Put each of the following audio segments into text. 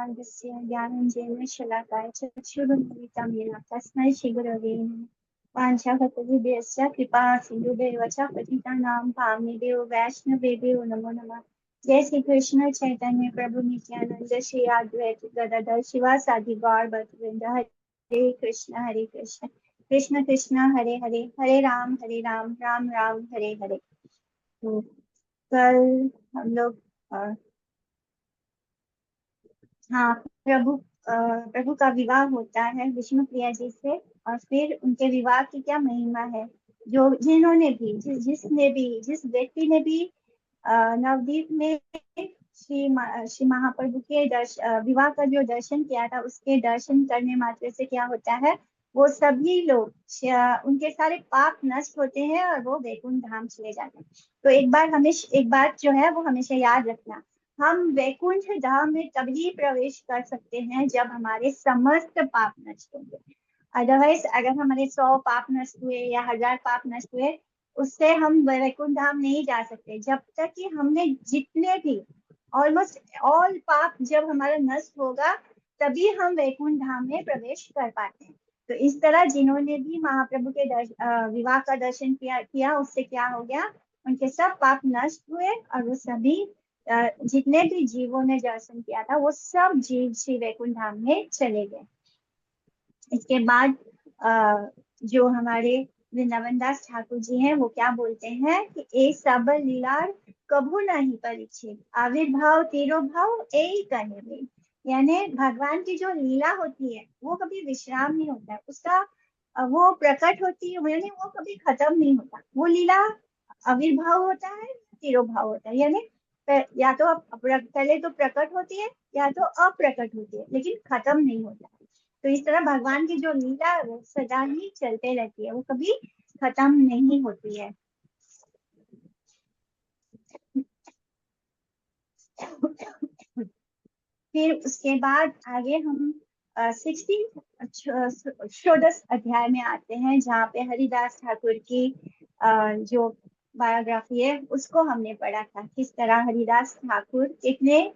ज्ञानानन्दस्य ज्ञानञ्जनेन शलाकाय चक्षुरुन्मिलितं येन तस्मै श्रीगुरवे नमः। वाञ्छाकल्पतरुभ्यश्च कृपा सिन्धुभ्येव च पतितानां पावनेभ्यो वैष्णवेभ्यो नमो नमः। जय श्री कृष्ण चैतन्य प्रभु नित्यानंद श्री अद्वैत गदाधर शिवासादि गौर भक्तवृंद। हरे कृष्ण कृष्ण कृष्ण हरे हरे, हरे राम राम राम हरे हरे। तो कल हम लोग हाँ, प्रभु का विवाह होता है विष्णु प्रिया जी से। और फिर उनके विवाह की क्या महिमा है, जो जिन्होंने भी जिस व्यक्ति ने भी नवदीप में श्री महाप्रभु के विवाह का जो दर्शन किया था, उसके दर्शन करने मात्र से क्या होता है, वो सभी लोग उनके सारे पाप नष्ट होते हैं और वो वैकुंठ धाम चले जाते हैं। तो एक बात जो है वो हमेशा याद रखना, हम वैकुंठ धाम में तभी प्रवेश कर सकते हैं जब हमारे समस्त पाप नष्ट होंगे। अदरवाइज अगर हमारे 100 पाप नष्ट हुए या 1000 पाप नष्ट हुए, उससे हम वैकुंठ धाम नहीं जा सकते जब तक कि हमने जितने भी ऑलमोस्ट ऑल पाप जब हमारा नष्ट होगा, तभी हम वैकुंठ धाम में प्रवेश कर पाते हैं। तो इस तरह जिन्होंने भी महाप्रभु के विवाह का दर्शन किया उससे क्या हो गया, उनके सब पाप नष्ट हुए और वो सभी जितने भी जीवों ने दर्शन किया था वो सब जीव श्री वैकुंठ धाम में चले गए। इसके बाद जो हमारे वृंदावन दास ठाकुर जी हैं वो क्या बोलते हैं कि ए सब लीलार कभू नहीं परीक्षित, आविर्भाव तीरो भाव ए कहने में। यानी भगवान की जो लीला होती है वो कभी विश्राम नहीं होता है उसका, वो प्रकट होती है यानी वो कभी खत्म नहीं होता। वो लीला आविर्भाव होता है, तिरोभाव होता है, यानी या तो पहले तो प्रकट होती है या तो अप्रकट होती है, लेकिन खत्म नहीं होता। तो इस तरह भगवान की जो लीला है वो सदा ही चलते रहती है, वो कभी खत्म नहीं होती है। फिर उसके बाद आगे हम 16 षोडश अध्याय में आते हैं, जहाँ पे हरिदास ठाकुर की जो बायोग्राफी है उसको हमने पढ़ा था। किस तरह हरिदास ठाकुर कितने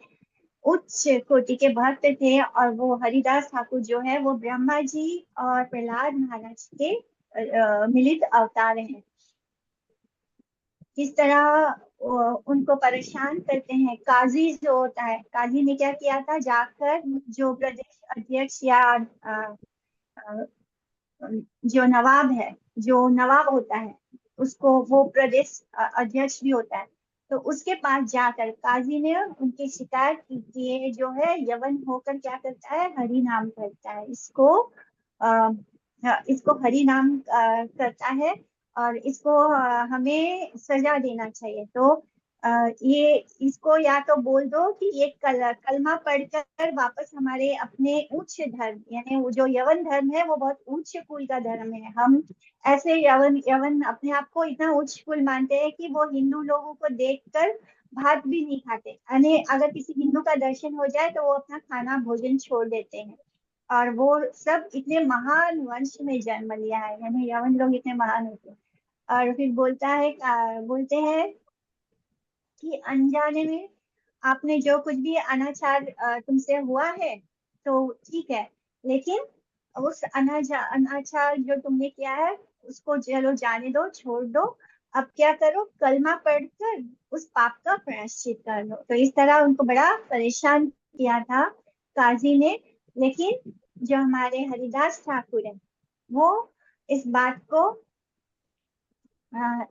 उच्च कोटि के भक्त थे, और वो हरिदास ठाकुर जो है वो ब्रह्मा जी और प्रहलाद महाराज के मिलित अवतार हैं। किस तरह उनको परेशान करते हैं। काजी जो होता है, काजी ने क्या किया था, जाकर जो प्रदेश अध्यक्ष या अ, जो नवाब है, जो नवाब होता है उसको वो प्रदेश अध्यक्ष भी होता है, तो उसके पास जाकर काजी ने उनकी शिकायत की कि ये जो है यवन होकर क्या करता है, हरि नाम करता है, इसको हरि नाम करता है और इसको हमें सजा देना चाहिए। तो ये इसको या तो बोल दो कि ये कलमा पढ़कर वापस हमारे अपने उच्च धर्म, यानी वो जो यवन धर्म है वो बहुत उच्च कुल का धर्म है। हम ऐसे यवन यवन अपने आप को इतना उच्च कुल मानते हैं कि वो हिंदू लोगों को देखकर भात भी नहीं खाते, यानी अगर किसी हिंदू का दर्शन हो जाए तो वो अपना खाना भोजन छोड़ देते हैं। और वो सब इतने महान वंश में जन्म लिया है, यानी यवन लोग इतने महान होते हैं। और फिर बोलते हैं कि अनजाने में आपने जो कुछ भी अनाचार तुमसे हुआ है तो ठीक है, लेकिन उस अनाचार जो तुमने किया है उसको चलो जाने दो, छोड़ दो। अब क्या करो, कलमा पढ़कर उस पाप का प्रायश्चित कर लो। तो इस तरह उनको बड़ा परेशान किया था काजी ने। लेकिन जो हमारे हरिदास ठाकुर है वो इस बात को अ,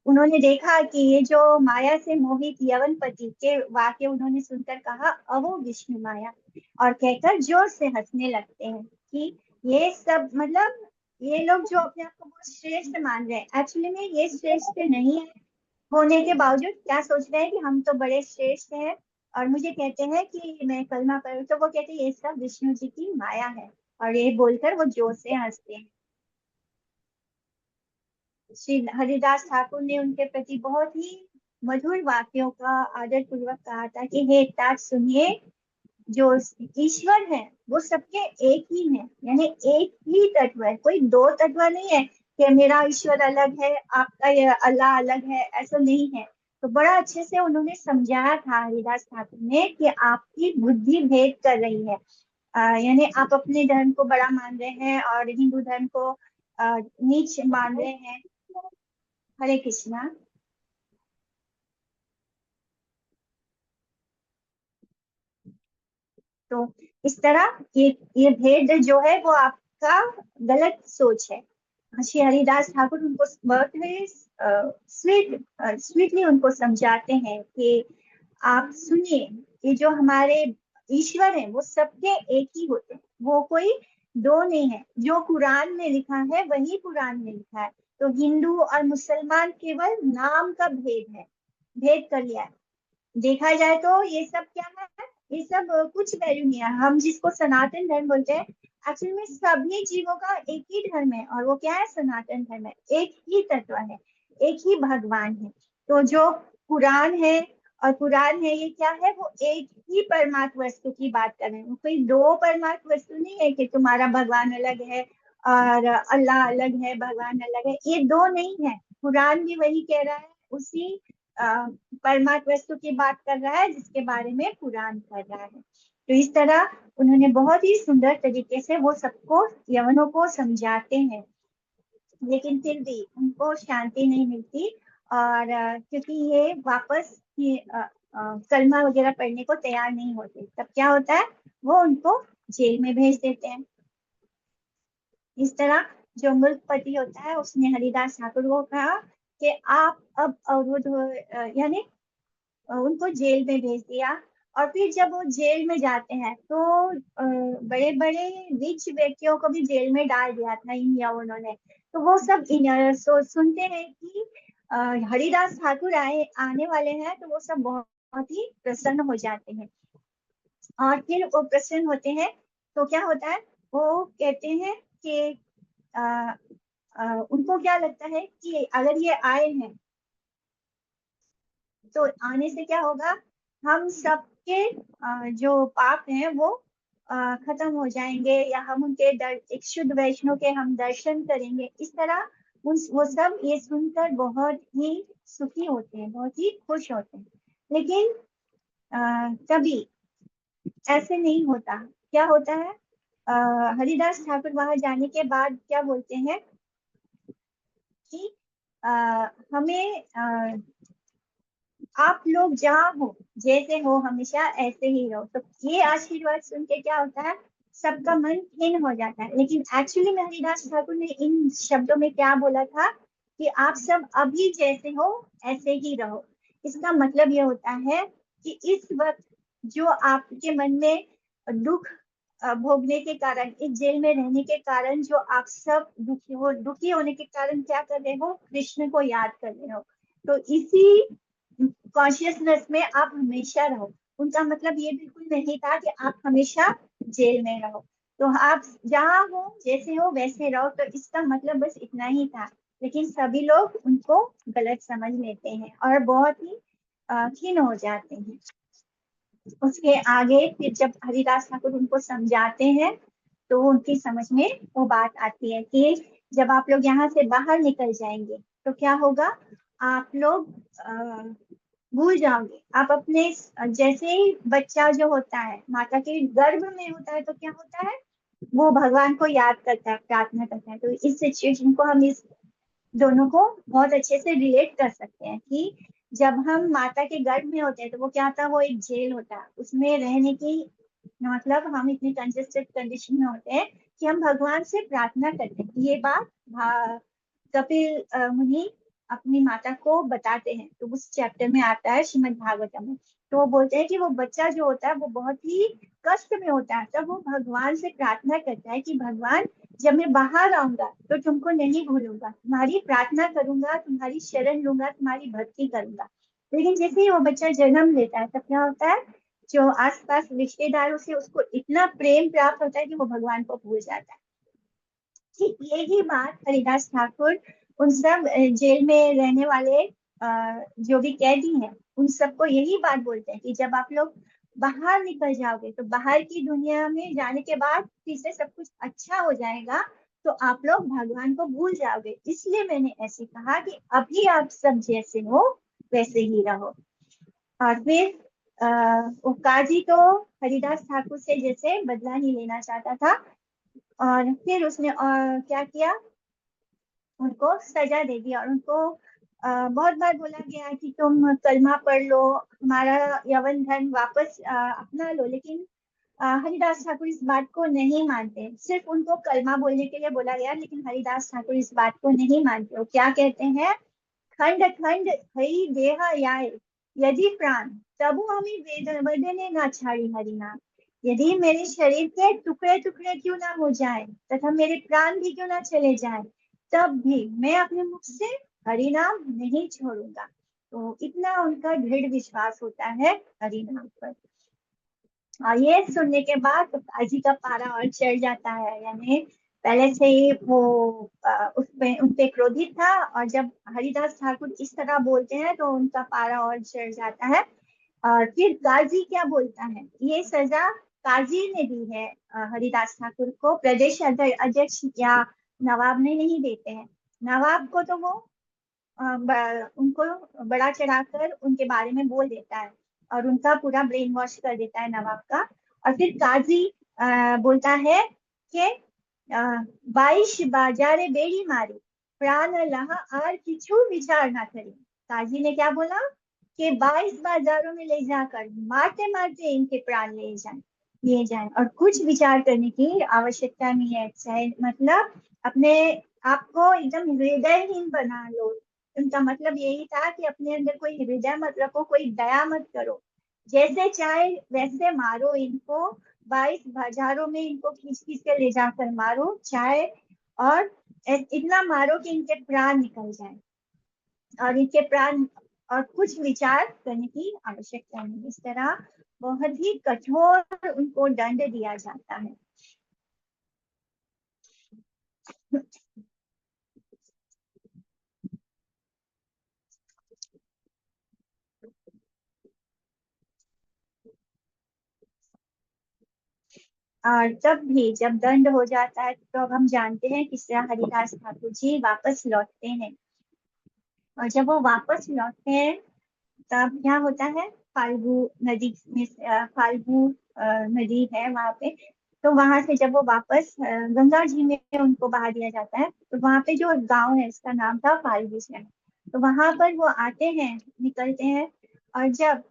उन्होंने देखा कि ये जो माया से मोहित यवनपति के वाक्य उन्होंने सुनकर कहा, अवो विष्णु माया, और कहकर जोर से हंसने लगते हैं कि ये सब मतलब ये लोग जो अपने आप को बहुत श्रेष्ठ मान रहे हैं, एक्चुअली में ये श्रेष्ठ नहीं है। होने के बावजूद क्या सोच रहे हैं कि हम तो बड़े श्रेष्ठ हैं, और मुझे कहते हैं कि मैं कलमा पढ़ूं, तो वो कहते हैं ये सब विष्णु जी की माया है, और ये बोलकर वो जोर से हंसते हैं। श्री हरिदास ठाकुर ने उनके प्रति बहुत ही मधुर वाक्यों का आदर पूर्वक कहा था कि हे तात सुनिए, जो ईश्वर है वो सबके एक ही है, यानी एक ही तत्व है, कोई दो तत्व नहीं है कि मेरा ईश्वर अलग है आपका ये अल्लाह अलग है, ऐसा नहीं है। तो बड़ा अच्छे से उन्होंने समझाया था हरिदास ठाकुर ने कि आपकी बुद्धि भेद कर रही है। यानी आप अपने धर्म को बड़ा मान रहे हैं और हिंदू धर्म को नीच मान रहे हैं। हरे कृष्णा। तो इस तरह ये भेद जो है वो आपका गलत सोच है। श्री हरिदास ठाकुर उनको बहुत ही स्वीटली उनको समझाते हैं कि आप सुनिए, ये जो हमारे ईश्वर है वो सबके एक ही होते हैं, वो कोई दो नहीं है। जो कुरान में लिखा है वही कुरान में लिखा है। तो हिंदू और मुसलमान केवल नाम का भेद है, भेद कर लिया है। देखा जाए तो ये सब क्या है, ये सब कुछ वैल्यू नहीं है। हम जिसको सनातन धर्म बोलते हैं, एक्चुअली में सभी जीवों का एक ही धर्म है, और वो क्या है, सनातन धर्म है। एक ही तत्व है, एक ही भगवान है। तो जो कुरान है, और कुरान है ये क्या है, वो एक ही परमात्म वस्तु की बात कर रहे हैं। कोई दो परमात्म वस्तु नहीं है कि तुम्हारा भगवान अलग है और अल्लाह अलग है, भगवान अलग है, ये दो नहीं है। कुरान भी वही कह रहा है, उसी परमात्म वस्तु की बात कर रहा है जिसके बारे में कुरान कर रहा है। तो इस तरह उन्होंने बहुत ही सुंदर तरीके से वो सबको, यवनों को समझाते हैं। लेकिन फिर भी उनको शांति नहीं मिलती, और क्योंकि ये वापस ये कलमा वगैरह पढ़ने को तैयार नहीं होते, तब क्या होता है, वो उनको जेल में भेज देते हैं। इस तरह जो मुल्कपति होता है उसने हरिदास ठाकुर को कहा कि आप अब अवरुद्ध हो, यानी उनको जेल में भेज दिया। और फिर जब वो जेल में जाते हैं तो बड़े बड़े रिच व्यक्तियों को भी जेल में डाल दिया था इन यवनों ने। तो वो सब सुनते हैं कि अ, हरिदास ठाकुर आने वाले हैं, तो वो सब बहुत बहुत ही प्रसन्न हो जाते हैं। और फिर वो प्रसन्न होते हैं तो क्या होता है, वो कहते हैं कि अ, उनको क्या लगता है कि अगर ये आए हैं तो आने से क्या होगा, हम सबके जो पाप हैं वो खत्म हो जाएंगे, या हम उनके एक शुद्ध वैष्णव के हम दर्शन करेंगे। इस तरह वो सब ये सुनकर बहुत ही सुखी होते हैं, बहुत ही खुश होते हैं। लेकिन कभी ऐसे नहीं होता। क्या होता है, हरिदास ठाकुर वहां जाने के बाद क्या बोलते हैं कि अ, हमें आप लोग जहाँ हो, जैसे हो, हमेशा ऐसे ही रहो। तो ये आशीर्वाद सुन के क्या होता है, सबका मन खिन्न हो जाता है। लेकिन एक्चुअली में हरिदास ठाकुर ने इन शब्दों में क्या बोला था कि आप सब अभी जैसे हो ऐसे ही रहो। इसका मतलब ये होता है कि इस वक्त जो आपके मन में दुख भोगने के कारण, इस जेल में रहने के कारण, जो आप सब दुखी होने के कारण क्या कर रहे हो, कृष्ण को याद कर रहे हो। तो इसी कॉन्शियसनेस में आप हमेशा रहो। उनका मतलब ये बिल्कुल नहीं था कि आप हमेशा जेल में रहो। तो आप जहाँ हो, जैसे हो वैसे रहो, तो इसका मतलब बस इतना ही था। लेकिन सभी लोग उनको गलत समझ लेते हैं और बहुत ही खिन्न हो जाते हैं। उसके आगे फिर जब हरिदास ठाकुर उनको समझाते हैं तो उनकी समझ में वो बात आती है कि जब आप लोग यहाँ से बाहर निकल जाएंगे तो क्या होगा, आप लोग भूल जाओगे। आप अपने जैसे ही बच्चा जो होता है माता के गर्भ में होता है तो क्या होता है, वो भगवान को याद करता है, प्रार्थना करता है। तो इस सिचुएशन को हम इस दोनों को बहुत अच्छे से रिलेट कर सकते हैं कि जब हम माता के गर्भ में होते हैं तो वो क्या था, वो एक जेल होता है, उसमें रहने की मतलब हम इतनी कंजेस्टेड कंडीशन में होते हैं कि हम भगवान से प्रार्थना करते हैं। ये बात कपिल मुनि अपनी माता को बताते हैं, तो उस चैप्टर में आता है श्रीमद् भागवतम में। तो वो बोलते हैं कि वो बच्चा जो होता है वो बहुत ही कष्ट में होता है, तब वो भगवान से प्रार्थना करता है कि भगवान जब मैं बाहर आऊंगा तो तुमको नहीं भूलूंगा, तुम्हारी प्रार्थना करूंगा, तुम्हारी शरण लूंगा, तुम्हारी भक्ति करूंगा। लेकिन जैसे ही वो बच्चा जन्म लेता है तब क्या होता है, जो आसपास रिश्तेदारों से उसको इतना प्रेम प्राप्त होता है कि वो भगवान को भूल जाता है। ठीक यही बात हरिदास ठाकुर उन सब जेल में रहने वाले जो भी कैदी हैं उन सबको यही बात बोलते हैं कि जब आप लोग बाहर निकल जाओगे तो बाहर की दुनिया में जाने के बाद फिर से सब कुछ अच्छा हो जाएगा, तो आप लोग भगवान को भूल जाओगे। इसलिए मैंने ऐसे कहा कि अभी आप सब जैसे हो वैसे ही रहो। और फिर वो काजी तो हरिदास ठाकुर से जैसे बदला नहीं लेना चाहता था, और फिर उसने क्या किया, उनको सजा दे दी, और उनको बहुत बार बोला गया कि तुम कलमा पढ़ लो, हमारा यवन धन वापस अपना लो, लेकिन हरिदास ठाकुर इस बात को नहीं मानते। सिर्फ उनको कलमा बोलने के लिए बोला गया, लेकिन हरिदास ठाकुर इस बात को नहीं मानते। वो क्या कहते हैं, खंड खंड हई देह याय, यदि प्राण तबु हमें वेदने ना छाड़ी हरिनाम। यदि मेरे शरीर के टुकड़े टुकड़े क्यों ना हो जाए, तथा मेरे प्राण भी क्यों ना चले जाए, तब भी मैं अपने मुख से हरिनाम नहीं छोड़ूंगा। तो इतना उनका दृढ़ विश्वास होता है हरिनाम पर। और ये सुनने के बाद तो काजी का पारा और चढ़ जाता है, यानी पहले से ही वो उन पे क्रोधित था, और जब हरिदास ठाकुर इस तरह बोलते हैं तो उनका पारा और चढ़ जाता है। और फिर काजी क्या बोलता है, ये सजा काजी ने दी है हरिदास ठाकुर को, प्रदेश अध्यक्ष या नवाब ने नहीं देते हैं। नवाब को तो वो उनको बड़ा चढ़ाकर उनके बारे में बोल देता है, और उनका पूरा ब्रेन वॉश कर देता है नवाब का। और फिर काजी बोलता है कि बाईश बाजारे बेड़ी मारी, प्राण लहा आर किछु विचार ना करी। काजी ने क्या बोला कि 22 बाजारों में ले जाकर मारते मारते इनके प्राण लिए जाएं और कुछ विचार करने की आवश्यकता नहीं है। चाहे मतलब अपने आप को एकदम हृदयहीन बना लो। उनका मतलब यही था कि अपने अंदर कोई हृदय मत रखो, कोई दया मत करो, जैसे चाहे वैसे मारो इनको, 22 बाजारों में इनको खींच खींच के ले जाकर मारो चाहे, और इतना मारो कि इनके प्राण निकल जाए, और इनके प्राण, और कुछ विचार करने की आवश्यकता नहीं। इस तरह बहुत ही कठोर उनको दंड दिया जाता है। और तब भी जब दंड हो जाता है तो अब हम जानते हैं किस तरह हरिदास ठाकुर जी वापस लौटते हैं। और जब वो वापस लौटते हैं तब क्या होता है, फाल्गु नदी में फाल्गु नदी है वहां पे। तो वहां से जब वो वापस गंगा जी में उनको बहा दिया जाता है, तो वहां पे जो गांव है उसका नाम था फाल्गु शहर। तो वहां पर वो आते हैं, निकलते हैं, और जब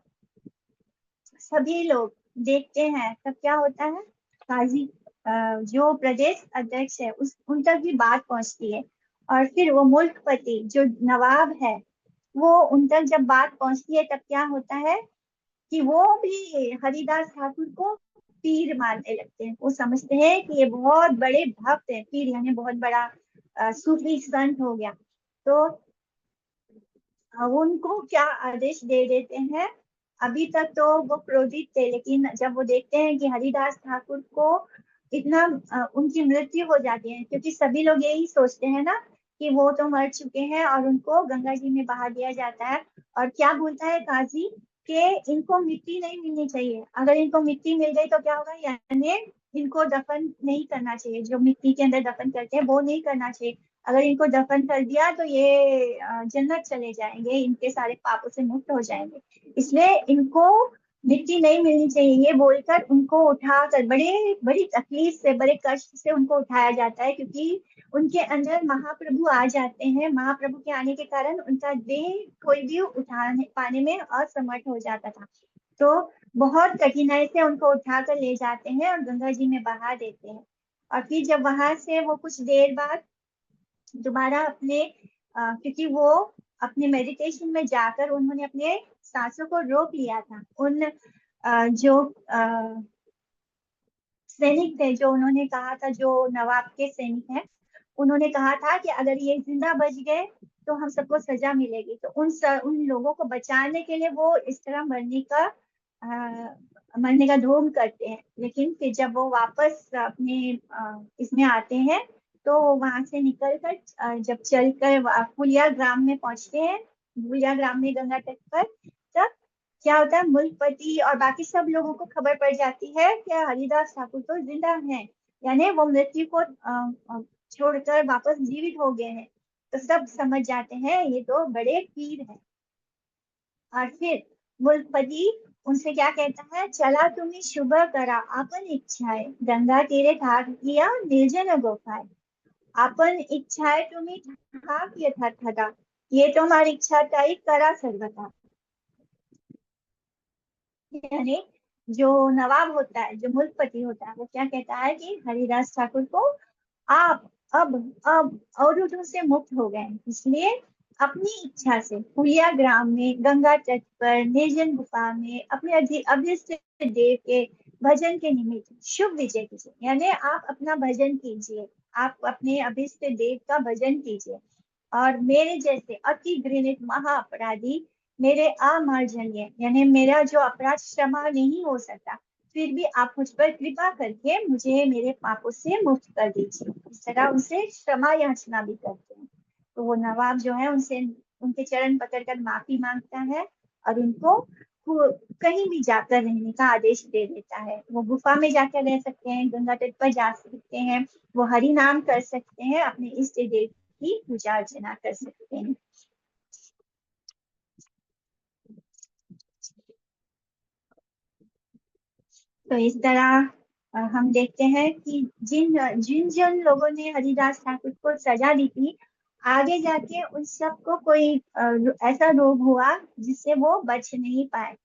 सभी लोग देखते हैं तब क्या होता है, काजी जो प्रदेश अध्यक्ष है उस उन तक भी बात पहुंचती है। और फिर वो मुल्कपति जो नवाब है, वो उन तक जब बात पहुंचती है तब क्या होता है कि वो भी हरिदास ठाकुर को पीर मानने लगते हैं। वो समझते हैं कि ये बहुत बड़े भक्त हैं, पीर यानी बहुत बड़ा सूफी संत हो गया। तो उनको क्या आदेश दे देते हैं, अभी तक तो वो क्रोधित थे, लेकिन जब वो देखते हैं कि हरिदास ठाकुर को इतना उनकी मृत्यु हो जाती है, क्योंकि सभी लोग यही सोचते हैं ना कि वो तो मर चुके हैं, और उनको गंगा जी में बहा दिया जाता है। और क्या बोलता है काजी कि इनको मिट्टी नहीं मिलनी चाहिए, अगर इनको मिट्टी मिल गई तो क्या होगा, यानी इनको दफन नहीं करना चाहिए, जो मिट्टी के अंदर दफन करते हैं वो नहीं करना चाहिए। अगर इनको दफन कर दिया तो ये जन्नत चले जाएंगे, इनके सारे पापों से मुक्त हो जाएंगे, इसलिए इनको मिट्टी नहीं मिलनी चाहिए। ये बोलकर उनको उठाकर बड़े बड़ी तकलीफ से, बड़े कष्ट से उनको उठाया जाता है, क्योंकि उनके अंदर महाप्रभु आ जाते हैं। महाप्रभु के आने के कारण उनका देह कोई भी उठाने पाने में असमर्थ हो जाता था। तो बहुत कठिनाई से उनको उठाकर ले जाते हैं और गंगा जी में बहा देते हैं। और फिर जब वहां से वो कुछ देर बाद दोबारा अपने क्योंकि वो अपने मेडिटेशन में जाकर उन्होंने अपने सांसों को रोक लिया था। उन जो सैनिक थे, जो उन्होंने कहा था, जो नवाब के सैनिक हैं, उन्होंने कहा था कि अगर ये जिंदा बच गए तो हम सबको सजा मिलेगी। तो उन लोगों को बचाने के लिए वो इस तरह मरने का ढोंग करते हैं। लेकिन फिर जब वो वापस अपने इसमें आते हैं, तो वहां से निकलकर जब चलकर फुलिया ग्राम में पहुंचते हैं, फुलिया ग्राम में गंगा तट पर, तब क्या होता है, मुल्कपति और बाकी सब लोगों को खबर पड़ जाती है कि हरिदास ठाकुर तो जिंदा हैं, यानी वो मृत्यु को छोड़कर वापस जीवित हो गए हैं। तो सब समझ जाते हैं ये तो बड़े पीर हैं। और फिर मूलपति उनसे क्या कहता है, चला तुम्ही शुभ करा आपन इच्छाए, गंगा तीरे ठाक किया निर्जन गोपाए। आपन इच्छाए तुम्ही ठाक यथार्थता, ये तो हमारी इच्छा ताई करा सर्वथा। यानी जो नवाब होता है, जो मुल्कपति होता है, वो क्या कहता है कि हरिदास ठाकुर को, आप अब अवरोधों से मुक्त हो गए, इसलिए अपनी इच्छा से हुलिया ग्राम में, गंगा तट पर, निर्जन गुफा में अपने अभिष्ट देव के भजन के निमित्त शुभ विजय कीजिए। यानी आप अपना भजन कीजिए, आप अपने अभिष्ट देव का भजन कीजिए, और मेरे जैसे अति घृणित महा अपराधी, मेरे अमार्जनीय, यानी मेरा जो अपराध क्षमा नहीं हो सकता, फिर भी आप मुझ पर कृपा करके मुझे मेरे पापों से मुक्त कर दीजिए। इस तरह उनसे क्षमा याचना भी करते हैं। तो वो नवाब जो है उनसे, उनके चरण पकड़कर माफी मांगता है, और उनको कहीं भी जाकर रहने का आदेश दे देता है। वो गुफा में जाकर रह सकते हैं, गंगा तट पर जा सकते हैं, वो हरि नाम कर सकते हैं, अपने इष्ट देव की पूजा अर्चना कर सकते हैं। तो इस तरह हम देखते हैं कि जिन जिन जिन लोगों ने हरिदास ठाकुर को सजा दी थी, आगे जाके उन सबको कोई ऐसा रोग हुआ जिससे वो बच नहीं पाए।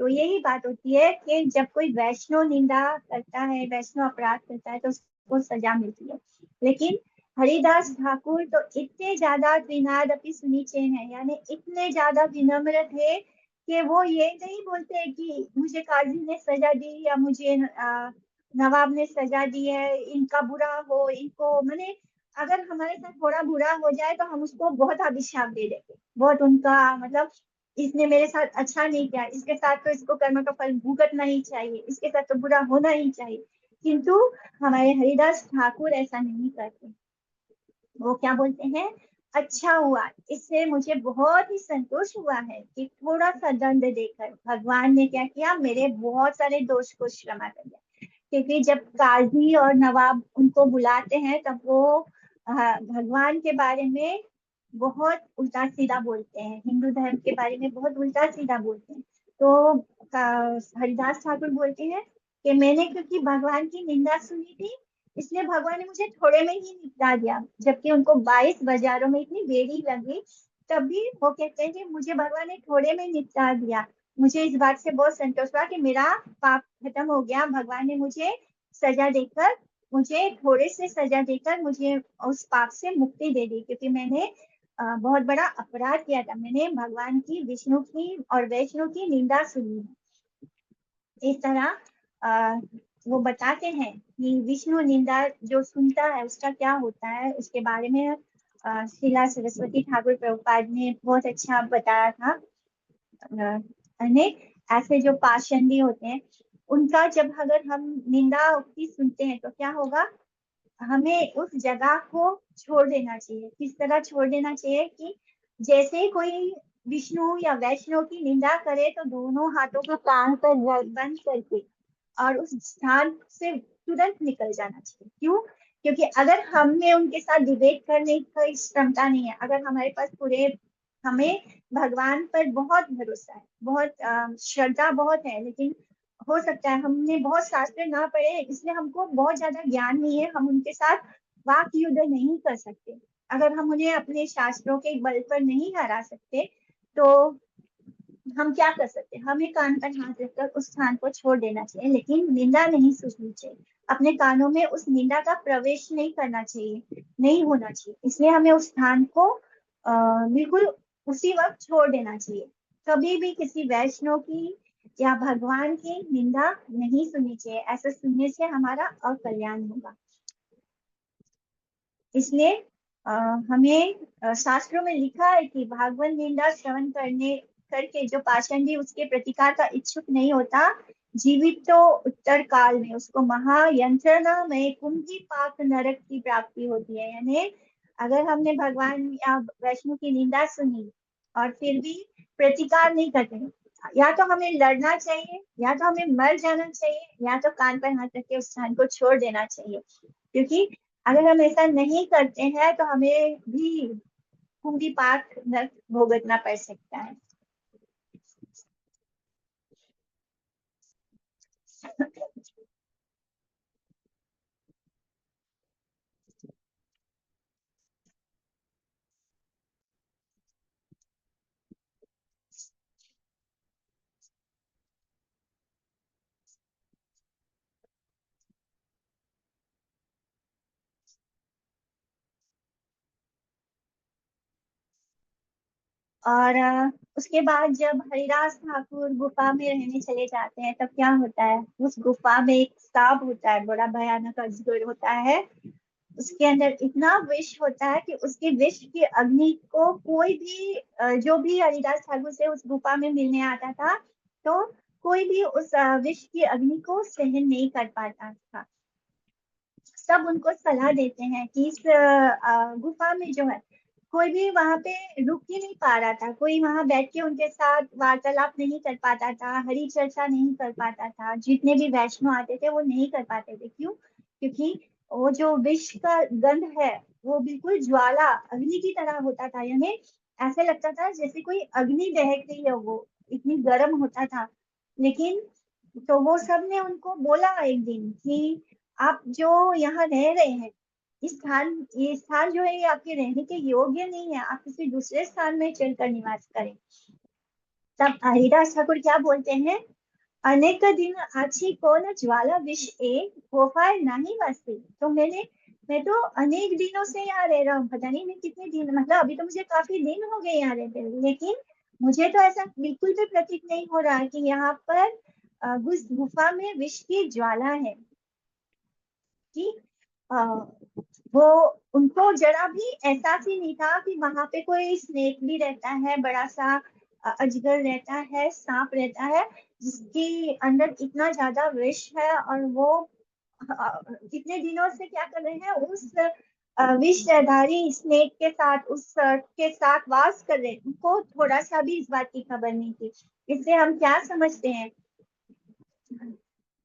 तो यही बात होती है कि जब कोई वैष्णव निंदा करता है, वैष्णव अपराध करता है, तो उसको सजा मिलती है। लेकिन हरिदास ठाकुर तो इतने ज्यादा त्रिनाद अपि सुनीचे हैं, यानी इतने ज्यादा विनम्र थे कि वो ये नहीं बोलते कि मुझे काजी ने सजा दी या मुझे नवाब ने सजा दी है, इनका बुरा हो, इनको मैंने, अगर हमारे साथ थोड़ा बुरा हो जाए तो हम उसको बहुत अभिशाप दे देते, बहुत उनका मतलब, इसने मेरे साथ अच्छा नहीं किया, इसके साथ तो इसको कर्म का फल भुगतना ही चाहिए, इसके साथ तो बुरा होना ही चाहिए। किंतु हमारे हरिदास ठाकुर ऐसा नहीं करते। वो क्या बोलते हैं, अच्छा हुआ, इससे मुझे बहुत ही संतोष हुआ है कि थोड़ा सा दंड देकर भगवान ने क्या किया, मेरे बहुत सारे दोष को क्षमा कर दिया। क्योंकि जब काजी और नवाब उनको बुलाते हैं, तब वो भगवान के बारे में बहुत उल्टा सीधा बोलते हैं, हिंदू धर्म के बारे में बहुत उल्टा सीधा बोलते हैं। तो हरिदास ठाकुर बोलते हैं कि मैंने क्योंकि भगवान की निंदा सुनी थी, इसलिए भगवान ने मुझे थोड़े में ही निपटा दिया, जबकि उनको 22 बाजारों में इतनी बेड़ी लगी, तब भी वो कहते हैं कि मुझे भगवान ने थोड़े में निपटा दिया। मुझे इस बात से बहुत संतोष हुआ कि मेरा पाप खत्म हो गया, भगवान ने मुझे सजा देकर, मुझे थोड़े से सजा देकर मुझे उस पाप से मुक्ति दे दी, क्योंकि मैंने बहुत बड़ा अपराध किया था, मैंने भगवान की, विष्णु की और वैष्णु की निंदा सुनी है। इस तरह वो बताते हैं कि विष्णु निंदा जो सुनता है उसका क्या होता है, उसके बारे में शीला सरस्वती ठाकुर प्रभुपाद ने बहुत अच्छा बताया था। अनेक ऐसे जो पाषंडी होते हैं, उनका जब अगर हम निंदा उक्ति सुनते हैं तो क्या होगा, हमें उस जगह को छोड़ देना चाहिए। किस तरह छोड़ देना चाहिए कि जैसे ही कोई विष्णु या वैष्णव की निंदा करे तो दोनों हाथों को कान पर बंद करके और उस स्थान से तुरंत निकल जाना चाहिए। क्यों? क्योंकि अगर हमें उनके साथ डिबेट करने की क्षमता नहीं है, अगर हमारे पास पूरे, हमें भगवान पर बहुत भरोसा है, बहुत श्रद्धा बहुत है, लेकिन हो सकता है हमने बहुत शास्त्र ना पढ़े, इसलिए हमको बहुत ज्यादा ज्ञान नहीं है, हम उनके साथ वाक युद्ध नहीं कर सकते। अगर हम उन्हें अपने शास्त्रों के बल पर नहीं हरा सकते, तो हम क्या कर सकते हैं, हमें कान पर हाथ रखकर उस स्थान को छोड़ देना चाहिए, लेकिन निंदा नहीं सुननी चाहिए। अपने कानों में उस निंदा का प्रवेश नहीं करना चाहिए, नहीं होना चाहिए, इसलिए हमें उस स्थान को बिल्कुल उसी वक्त छोड़ देना चाहिए। कभी भी किसी वैष्णव की या भगवान की निंदा नहीं सुननी चाहिए, ऐसा सुनने से हमारा अकल्याण होगा। इसलिए अ, हमें शास्त्रों में लिखा है कि भागवत निंदा श्रवण करने करके जो पाषंडी उसके प्रतिकार का इच्छुक नहीं होता, जीवित तो उत्तर काल में उसको महायंत्रणा में कुंभी पाक नरक की प्राप्ति होती है। यानी अगर हमने भगवान या वैष्णु की निंदा सुनी और फिर भी प्रतिकार नहीं करते, या तो हमें लड़ना चाहिए, या तो हमें मर जाना चाहिए, या तो कान पर हाथ रख के उस स्थान को छोड़ देना चाहिए। क्योंकि अगर हम ऐसा नहीं करते हैं तो हमें भी कुंभी पाक नरक भुगतना पड़ सकता है। और उसके बाद जब हरिदास ठाकुर गुफा में रहने चले जाते हैं तब क्या होता है, उस गुफा में एक सांप होता है, बड़ा भयानक अजगर होता है। उसके अंदर इतना विष होता है कि उसके विष की अग्नि को कोई भी जो भी हरिदास ठाकुर से उस गुफा में मिलने आता था, तो कोई भी उस विष की अग्नि को सहन नहीं कर पाता था। सब उनको सलाह देते हैं कि इस गुफा में जो है कोई भी वहां पे रुक ही नहीं पा रहा था, कोई वहां बैठ के उनके साथ वार्तालाप नहीं कर पाता था, हरी चर्चा नहीं कर पाता था। जितने भी वैष्णव आते थे वो नहीं कर पाते थे। क्यों? क्योंकि वो जो विष का गंध है वो बिल्कुल ज्वाला अग्नि की तरह होता था, यानी ऐसे लगता था जैसे कोई अग्नि दहक रही है, वो इतनी गर्म होता था। लेकिन तो वो सब ने उनको बोला एक दिन कि आप जो यहाँ रह रहे हैं, ये स्थान जो है ये आपके रहने के योग्य नहीं है, आप किसी दूसरे स्थान में चलकर निवास करें। तब हरिदास ठाकुर क्या बोलते हैं, अनेक दिन आछी कौन ज्वाला विष ए गोफाय नहीं वासी। तो मैं तो अनेक दिनों से यहाँ रह रहा हूँ, पता नहीं मैं कितने दिन, मतलब अभी तो मुझे काफी दिन हो गए यहाँ रहते हुए, लेकिन मुझे तो ऐसा बिल्कुल भी प्रतीत नहीं हो रहा कि यहाँ पर उस गुफा में विष की ज्वाला है। कि अ, वो उनको जरा भी एहसास ही नहीं था कि वहां पे कोई स्नेक भी रहता है, बड़ा सा अजगर रहता है, सांप रहता है, जिसके अंदर इतना ज्यादा विष है। और वो कितने दिनों से क्या कर रहे हैं, उस विषधारी स्नेक के साथ, उस के साथ वास कर रहे हैं। उनको थोड़ा सा भी इस बात की खबर नहीं थी। इससे हम क्या समझते हैं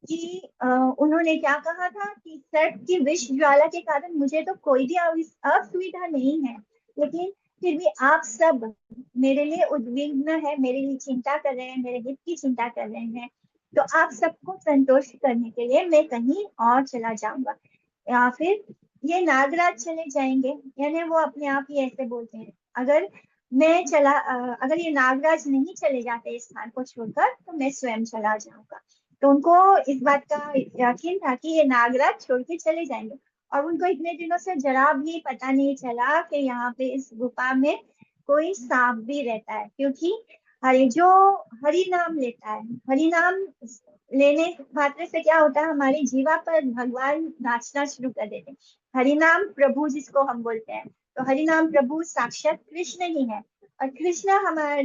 कि उन्होंने क्या कहा था कि सर्प की विष ज्वाला के कारण मुझे तो कोई भी असुविधा नहीं है, लेकिन फिर भी आप सब मेरे लिए उद्विग्न है, मेरे लिए चिंता कर रहे हैं, मेरे हित की चिंता कर रहे हैं। तो आप सबको संतोष करने के लिए मैं कहीं और चला जाऊंगा, या फिर ये नागराज चले जाएंगे। यानी वो अपने आप ही ऐसे बोलते हैं, अगर ये नागराज नहीं चले जाते इस स्थान को छोड़कर तो मैं स्वयं चला जाऊंगा। तो उनको इस बात का यकीन था कि ये नागराज छोड़ के चले जाएंगे। और उनको इतने दिनों से जरा भी पता नहीं चला कि यहाँ पे इस गुफा में कोई सांप भी रहता है, क्योंकि जो हरि नाम लेता है, हरि नाम लेने मात्र से क्या होता है, हमारी जीवा पर भगवान नाचना शुरू कर देते हैं। हरि नाम प्रभु जिसको हम बोलते हैं, तो हरि नाम प्रभु साक्षात कृष्ण ही है। और कृष्ण हमारे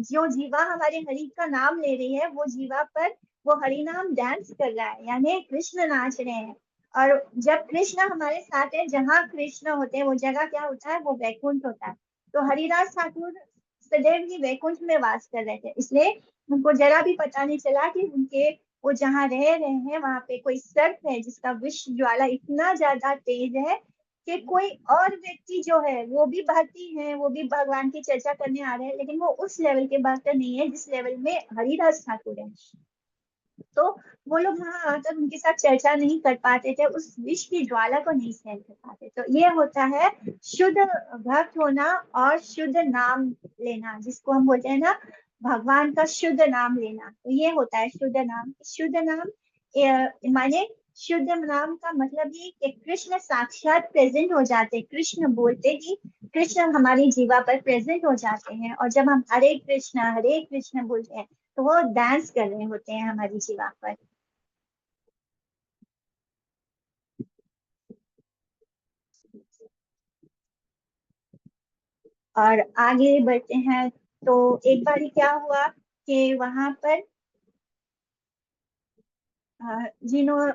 जो जीवा हमारे हरि का नाम ले रही है, वो जीवा पर वो हरिनाम डांस कर रहा है, यानी कृष्ण नाच रहे हैं। और जब कृष्ण हमारे साथ है, जहाँ कृष्ण होते हैं वो जगह क्या होता है, वो वैकुंठ होता है। तो हरिदास ठाकुर सदैव ही वैकुंठ में वास कर रहे थे, इसलिए उनको जरा भी पता नहीं चला कि उनके वो जहाँ रह रहे हैं वहां पे कोई सर्प है जिसका विष ज्वाला इतना ज्यादा तेज है कि कोई और व्यक्ति जो है वो भी भक्ति है, वो भी भगवान की चर्चा करने आ रहे हैं, लेकिन वो उस लेवल के भक्त नहीं है जिस लेवल में हरिदास ठाकुर है। तो वो लोग वहां आकर उनके साथ चर्चा नहीं कर पाते थे, उस विष की ज्वाला को नहीं सहन कर पाते। तो ये होता है शुद्ध भक्त होना और शुद्ध नाम लेना, जिसको हम बोलते हैं ना भगवान का शुद्ध नाम लेना। तो ये होता है शुद्ध नाम। शुद्ध नाम माने शुद्ध नाम का मतलब ये कि कृष्ण साक्षात प्रेजेंट हो जाते, कृष्ण बोलते ही कृष्ण हमारी जीवा पर प्रेजेंट हो जाते हैं। और जब हम हरे कृष्ण बोलते हैं तो वो डांस कर रहे होते हैं हमारी जीवा पर। और आगे बढ़ते हैं तो एक बार क्या हुआ कि वहां पर जिन्हों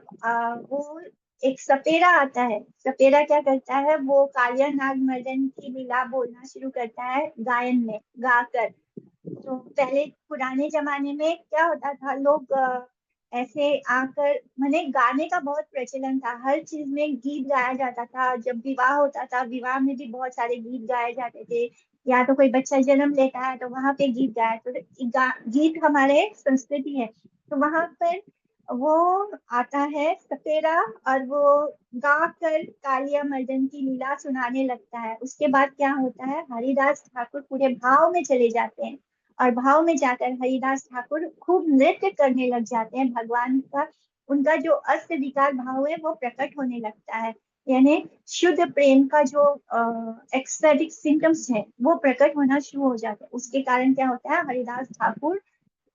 वो एक सपेरा आता है। सपेरा क्या करता है, वो कालिया नाग मर्दन की लीला बोलना शुरू करता है गायन में गाकर। तो पहले पुराने जमाने में क्या होता था, लोग ऐसे आकर, मैंने गाने का बहुत प्रचलन था, हर चीज में गीत गाया जाता था। जब विवाह होता था, विवाह में भी बहुत सारे गीत गाए जाते थे। या तो कोई बच्चा जन्म लेता है तो वहां पे गीत गाया, तो गीत हमारे संस्कृति है। तो वहां पर वो आता है सपेरा और वो गा कर कालिया मर्दन की लीला सुनाने लगता है। उसके बाद क्या होता है, हरिदास ठाकुर पूरे भाव में चले जाते हैं और भाव में जाकर हरिदास ठाकुर खूब नृत्य करने लग जाते हैं। भगवान का उनका जो अस्त विकार भाव है वो प्रकट होने लगता है। यानी शुद्ध प्रेम का जो एक्सटेटिक सिम्टम्स है वो प्रकट होना शुरू हो जाते हैं। उसके कारण क्या होता है, हरिदास ठाकुर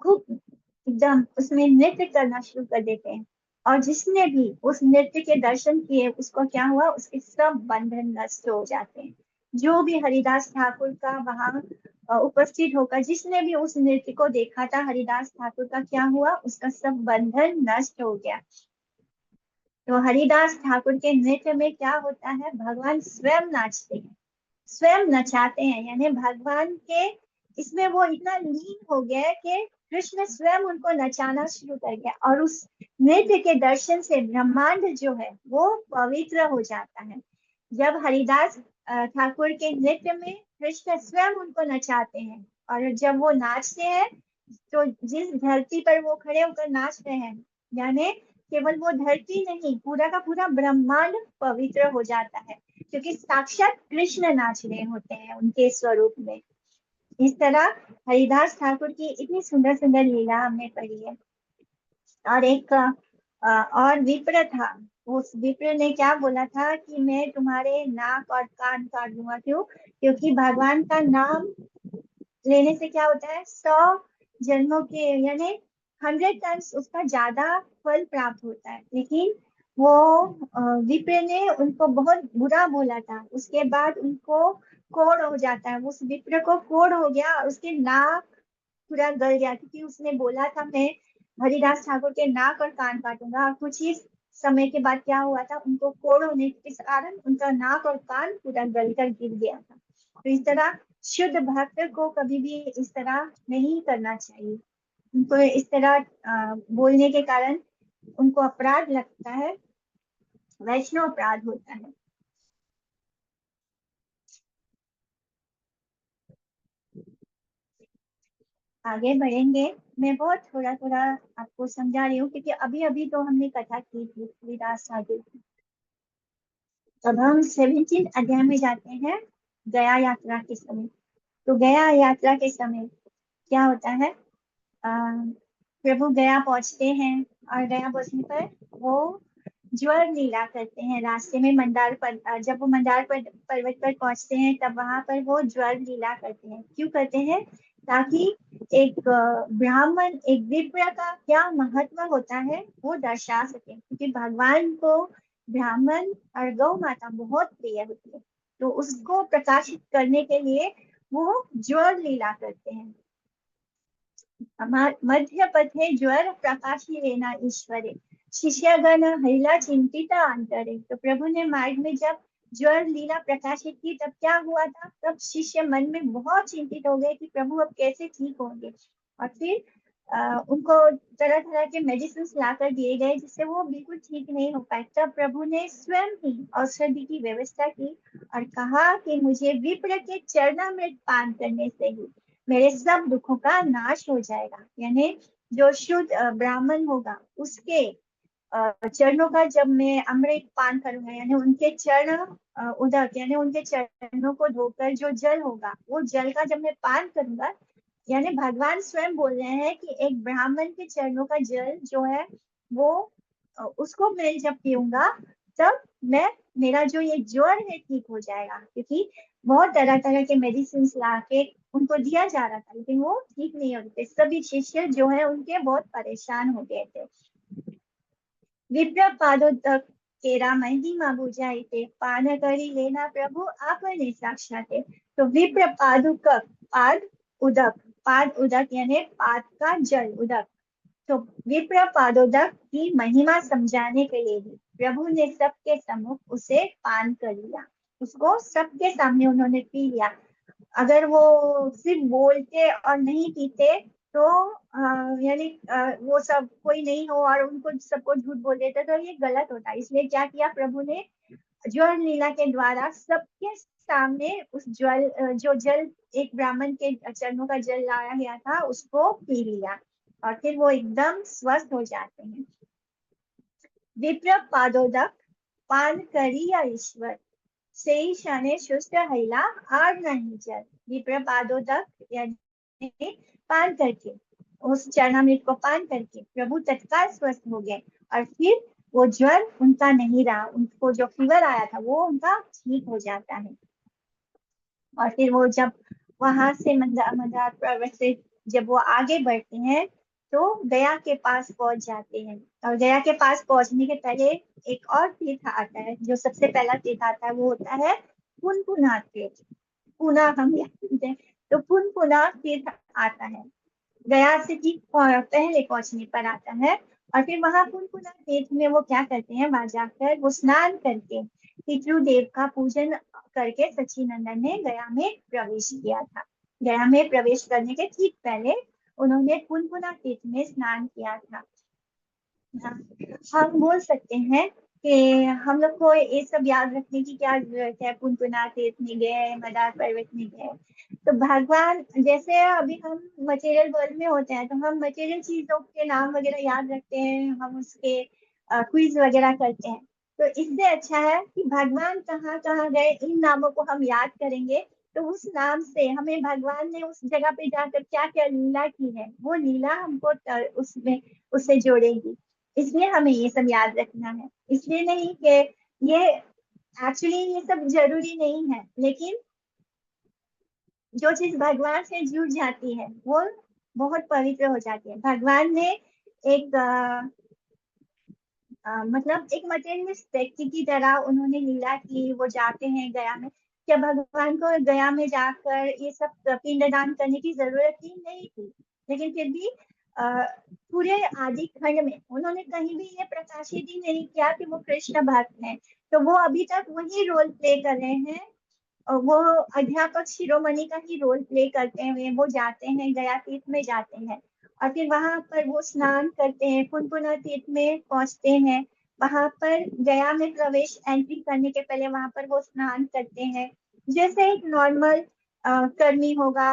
खूब एकदम उसमें नृत्य करना शुरू कर देते हैं। और जिसने भी उस नृत्य के दर्शन किए उसको क्या हुआ, उसके सब बंधन नष्ट हो जाते हैं। जो भी हरिदास ठाकुर का वहां उपस्थित होकर जिसने भी उस नृत्य को देखा था, हरिदास ठाकुर का क्या हुआ, उसका सब बंधन नष्ट हो गया। तो हरिदास ठाकुर के नृत्य में क्या होता है, भगवान स्वयं नाचते हैं, स्वयं नचाते हैं। यानी भगवान के इसमें वो इतना लीन हो गया है कि कृष्ण स्वयं उनको नचाना शुरू कर गया। और उस नृत्य के दर्शन से ब्रह्मांड जो है वो पवित्र हो जाता है। जब हरिदास ठाकुर के नृत्य में कृष्ण स्वयं उनको नचाते हैं, और जब वो नाचते हैं तो जिस धरती पर वो खड़े होकर नाच रहे हैं, यानी केवल वो धरती नहीं, पूरा का पूरा ब्रह्मांड पवित्र हो जाता है, क्योंकि साक्षात कृष्ण नाच रहे होते हैं उनके स्वरूप में। इस तरह हरिदास ठाकुर की इतनी सुंदर सुंदर लीला हमने पढ़ी है। और एक और विप्र था। उस विप्र ने क्या बोला था कि मैं तुम्हारे नाक और कान काट दूंगा। क्यों? क्योंकि भगवान का नाम लेने से क्या होता है, 100 जन्मों के यानी 100 टाइम्स उसका ज्यादा फल प्राप्त होता है। लेकिन वो विप्र ने उनको बहुत बुरा बोला था, उसके बाद उनको कोढ़ हो जाता है, उस विप्र को कोढ़ हो गया और उसके नाक पूरा गल गया, क्योंकि उसने बोला था मैं हरिदास ठाकुर के नाक और कान काटूंगा। और कुछ ही समय के बाद क्या हुआ था, उनको कोढ़ होने के कारण उनका नाक और कान पूरा गल कर गिर गया था। तो इस तरह शुद्ध भक्त को कभी भी इस तरह नहीं करना चाहिए। उनको इस तरह बोलने के कारण उनको अपराध लगता है, वैष्णव अपराध होता है। आगे बढ़ेंगे। मैं बहुत थोड़ा थोड़ा आपको समझा रही हूँ, क्योंकि अभी अभी तो हमने कथा की थी तुलसीदास ठाकुर की। अब हम 17 अध्याय में जाते हैं, गया यात्रा के समय। तो गया यात्रा के समय क्या होता है, प्रभु गया पहुंचते हैं और गया पहुंचने पर वो ज्वर लीला करते हैं। रास्ते में मंदार पर जब वो मंदार पर्वत पर पहुंचते हैं तब वहां पर वो ज्वर लीला करते हैं। क्यों करते हैं? ताकि एक ब्राह्मण, एक विप्र का क्या महत्व होता है वो दर्शा सके, क्योंकि भगवान को ब्राह्मण और गौ माता बहुत प्रिय होती है। तो उसको प्रकाशित करने के लिए वो ज्वर लीला करते हैं। मध्य पथे ज्वर प्रकाशी रेना ईश्वरे, शिष्यगण हरिला चिंतिता अंतरे। तो प्रभु ने मार्ग में जब ज्वर लीला प्रकाशित की तब क्या हुआ था, तब शिष्य मन में बहुत चिंतित हो गए कि प्रभु अब कैसे ठीक होंगे। और फिर उनको तरह तरह के मेडिसिन लाकर दिए गए, जिससे वो बिल्कुल ठीक नहीं हो पाए। तब प्रभु ने स्वयं ही औषधि की व्यवस्था की और कहा कि मुझे विप्र के चरणामृत पान करने से ही मेरे सब दुखों का नाश हो जाएगा। यानी जो शुद्ध ब्राह्मण होगा उसके चरणों का जब मैं अमृत पान करूंगा, यानी उनके चरण उदक यानी उनके चरणों को धोकर जो जल होगा, वो जल का जब मैं पान करूंगा, यानी भगवान स्वयं बोल रहे हैं कि एक ब्राह्मण के चरणों का जल जो है वो उसको मैं जब पीऊंगा तब मैं मेरा जो ये ज्वर है ठीक हो जाएगा। क्योंकि बहुत तरह तरह के मेडिसिन ला के उनको दिया जा रहा था, लेकिन वो ठीक नहीं हो रहे थे। सभी शिष्य जो है उनके बहुत परेशान हो गए थे। विप्र पादोदक तेरा महिमा बुझाई थे, पान करी लेना प्रभु आपने साक्षाते। तो विप्र पादुक, पाद उदक, पाद उदक यानी पाद का जल, उदक। तो विप्र पादोदक की महिमा समझाने के लिए ही प्रभु ने सबके सम्मुख उसे पान कर लिया, उसको सबके सामने उन्होंने पी लिया। अगर वो सिर्फ बोलते और नहीं पीते तो यानी वो सब कोई नहीं हो और उनको सबको झूठ बोल देते तो ये गलत होता। इसलिए क्या किया प्रभु ने, ज्वर लीला के द्वारा सबके सामने उस जल जो जल एक ब्राह्मण के चरणों का जल लाया गया था उसको पी लिया और फिर वो एकदम स्वस्थ हो जाते हैं। विप्र पादोदक पान करिया ईश्वर, से शने शुष्ट हैला आर नहीं जल। विप्र पादोदक यानी पान करके, उस चरणामृत को पान करके प्रभु तत्काल स्वस्थ हो गए। और फिर वो ज्वर उनका नहीं रहा, उनको जो फीवर आया था वो उनका ठीक हो जाता है। और फिर वो जब वहां से मंदार पर्वत से जब वो आगे बढ़ते हैं तो गया के पास पहुंच जाते हैं। और गया के पास पहुंचने के पहले एक और तीर्थ आता है, जो सबसे पहला तीर्थ आता है वो होता है पुनपुना तीर्थ। पुना हम जानते हैं, तो पुनपुना तीर्थ आता है, गया से ठीक पहले पहुंचने पर आता है। और फिर वहां पुनपुना तीर्थ में वो क्या करते हैं, वहां जाकर वो स्नान करके पितृदेव का पूजन करके सच्चिदानंद ने गया में प्रवेश किया था। गया में प्रवेश करने के ठीक पहले उन्होंने पुनपुना तीर्थ में स्नान किया था। हम बोल सकते हैं कि हम लोग को ये सब याद रखने की क्या जरूरत है, पुनपुना तीर्थ में गए, मंदार पर्वत में गए, तो भगवान जैसे अभी हम मटेरियल वर्ल्ड में होते हैं तो हम मटेरियल चीजों के नाम वगैरह याद रखते हैं, हम उसके क्विज वगैरह करते हैं। तो इससे अच्छा है कि भगवान कहाँ कहाँ गए इन नामों को हम याद करेंगे, तो उस नाम से हमें भगवान ने उस जगह पे जाकर क्या क्या लीला की है वो लीला हमको उसमें उससे जोड़ेगी। इसलिए हमें ये सब याद रखना है, इसलिए नहीं कि ये एक्चुअली ये सब जरूरी नहीं है, लेकिन जो चीज भगवान से जुड़ जाती है वो बहुत पवित्र हो जाती है। भगवान ने एक मतलब एक मटेरियलिस्ट व्यक्ति की तरह उन्होंने लीला की, वो जाते हैं गया में। क्या भगवान को गया में जाकर ये सब पिंडदान करने की जरूरत ही नहीं थी, लेकिन फिर भी पूरे आदि खंड में उन्होंने कहीं भी ये प्रकाशित ही नहीं किया कि वो कृष्ण भक्त हैं। तो वो अभी तक वही रोल प्ले कर रहे हैं, और वो अध्यापक शिरोमणि का ही रोल प्ले करते हुए वो जाते हैं, गया तीर्थ में जाते हैं। और फिर वहां पर वो स्नान करते हैं, पुनपुना तीर्थ में पहुंचते हैं। वहां पर गया में प्रवेश एंट्री करने के पहले वहां पर वो स्नान करते हैं, जैसे एक नॉर्मल कर्मी होगा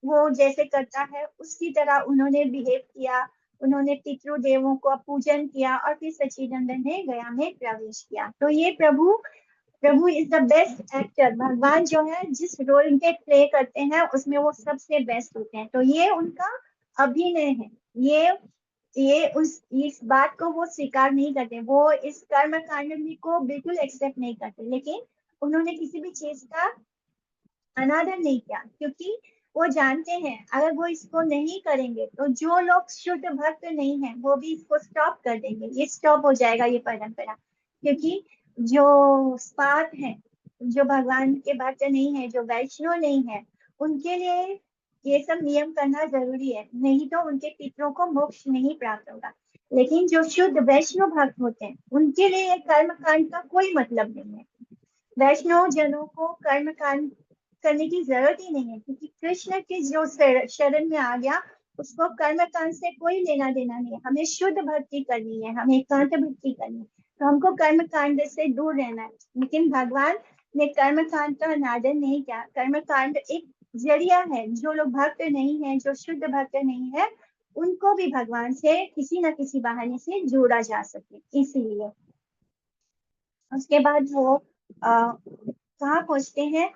वो जैसे करता है उसी तरह उन्होंने बिहेव किया। उन्होंने पितृदेवों को पूजन किया और फिर सच्चिदानंद ने गया में प्रवेश किया। तो ये प्रभु प्रभु इज द बेस्ट एक्टर। भगवान जो है जिस रोल के प्ले करते हैं उसमें वो सबसे बेस्ट होते हैं, तो ये उनका अभिनय है। ये उस इस बात को वो स्वीकार नहीं करते, वो इस कर्म कांड को बिल्कुल एक्सेप्ट नहीं करते, लेकिन उन्होंने किसी भी चीज का अनादर नहीं किया, क्योंकि वो जानते हैं अगर वो इसको नहीं करेंगे तो जो लोग शुद्ध भक्त नहीं है वो भी इसको स्टॉप कर देंगे, ये स्टॉप हो जाएगा ये परंपरा। क्योंकि जो स्पार्क है, जो भगवान के भक्त नहीं है, जो वैष्णव नहीं है, उनके लिए ये सब नियम करना जरूरी है, नहीं तो उनके पितरों को मोक्ष नहीं प्राप्त होगा। लेकिन जो शुद्ध वैष्णव भक्त होते हैं उनके लिए ये कर्म कांड का कोई मतलब नहीं है। वैष्णव जनों को कर्म कांड करने की जरूरत ही नहीं है, क्योंकि कृष्ण के जो शरण में आ गया उसको कर्म कांड से कोई लेना देना नहीं है। हमें शुद्ध भक्ति करनी है, हमें एकांत भक्ति करनी है, तो हमको कर्म कांड से दूर रहना है। लेकिन भगवान ने कर्म कांड का अनादर नहीं किया। कर्म कांड एक जरिया है, जो लोग भक्त नहीं है, जो शुद्ध भक्त नहीं है, उनको भी भगवान से किसी न किसी बहाने से जोड़ा जा सके, इसीलिए। उसके बाद वो कहाँ पहुंचते हैं,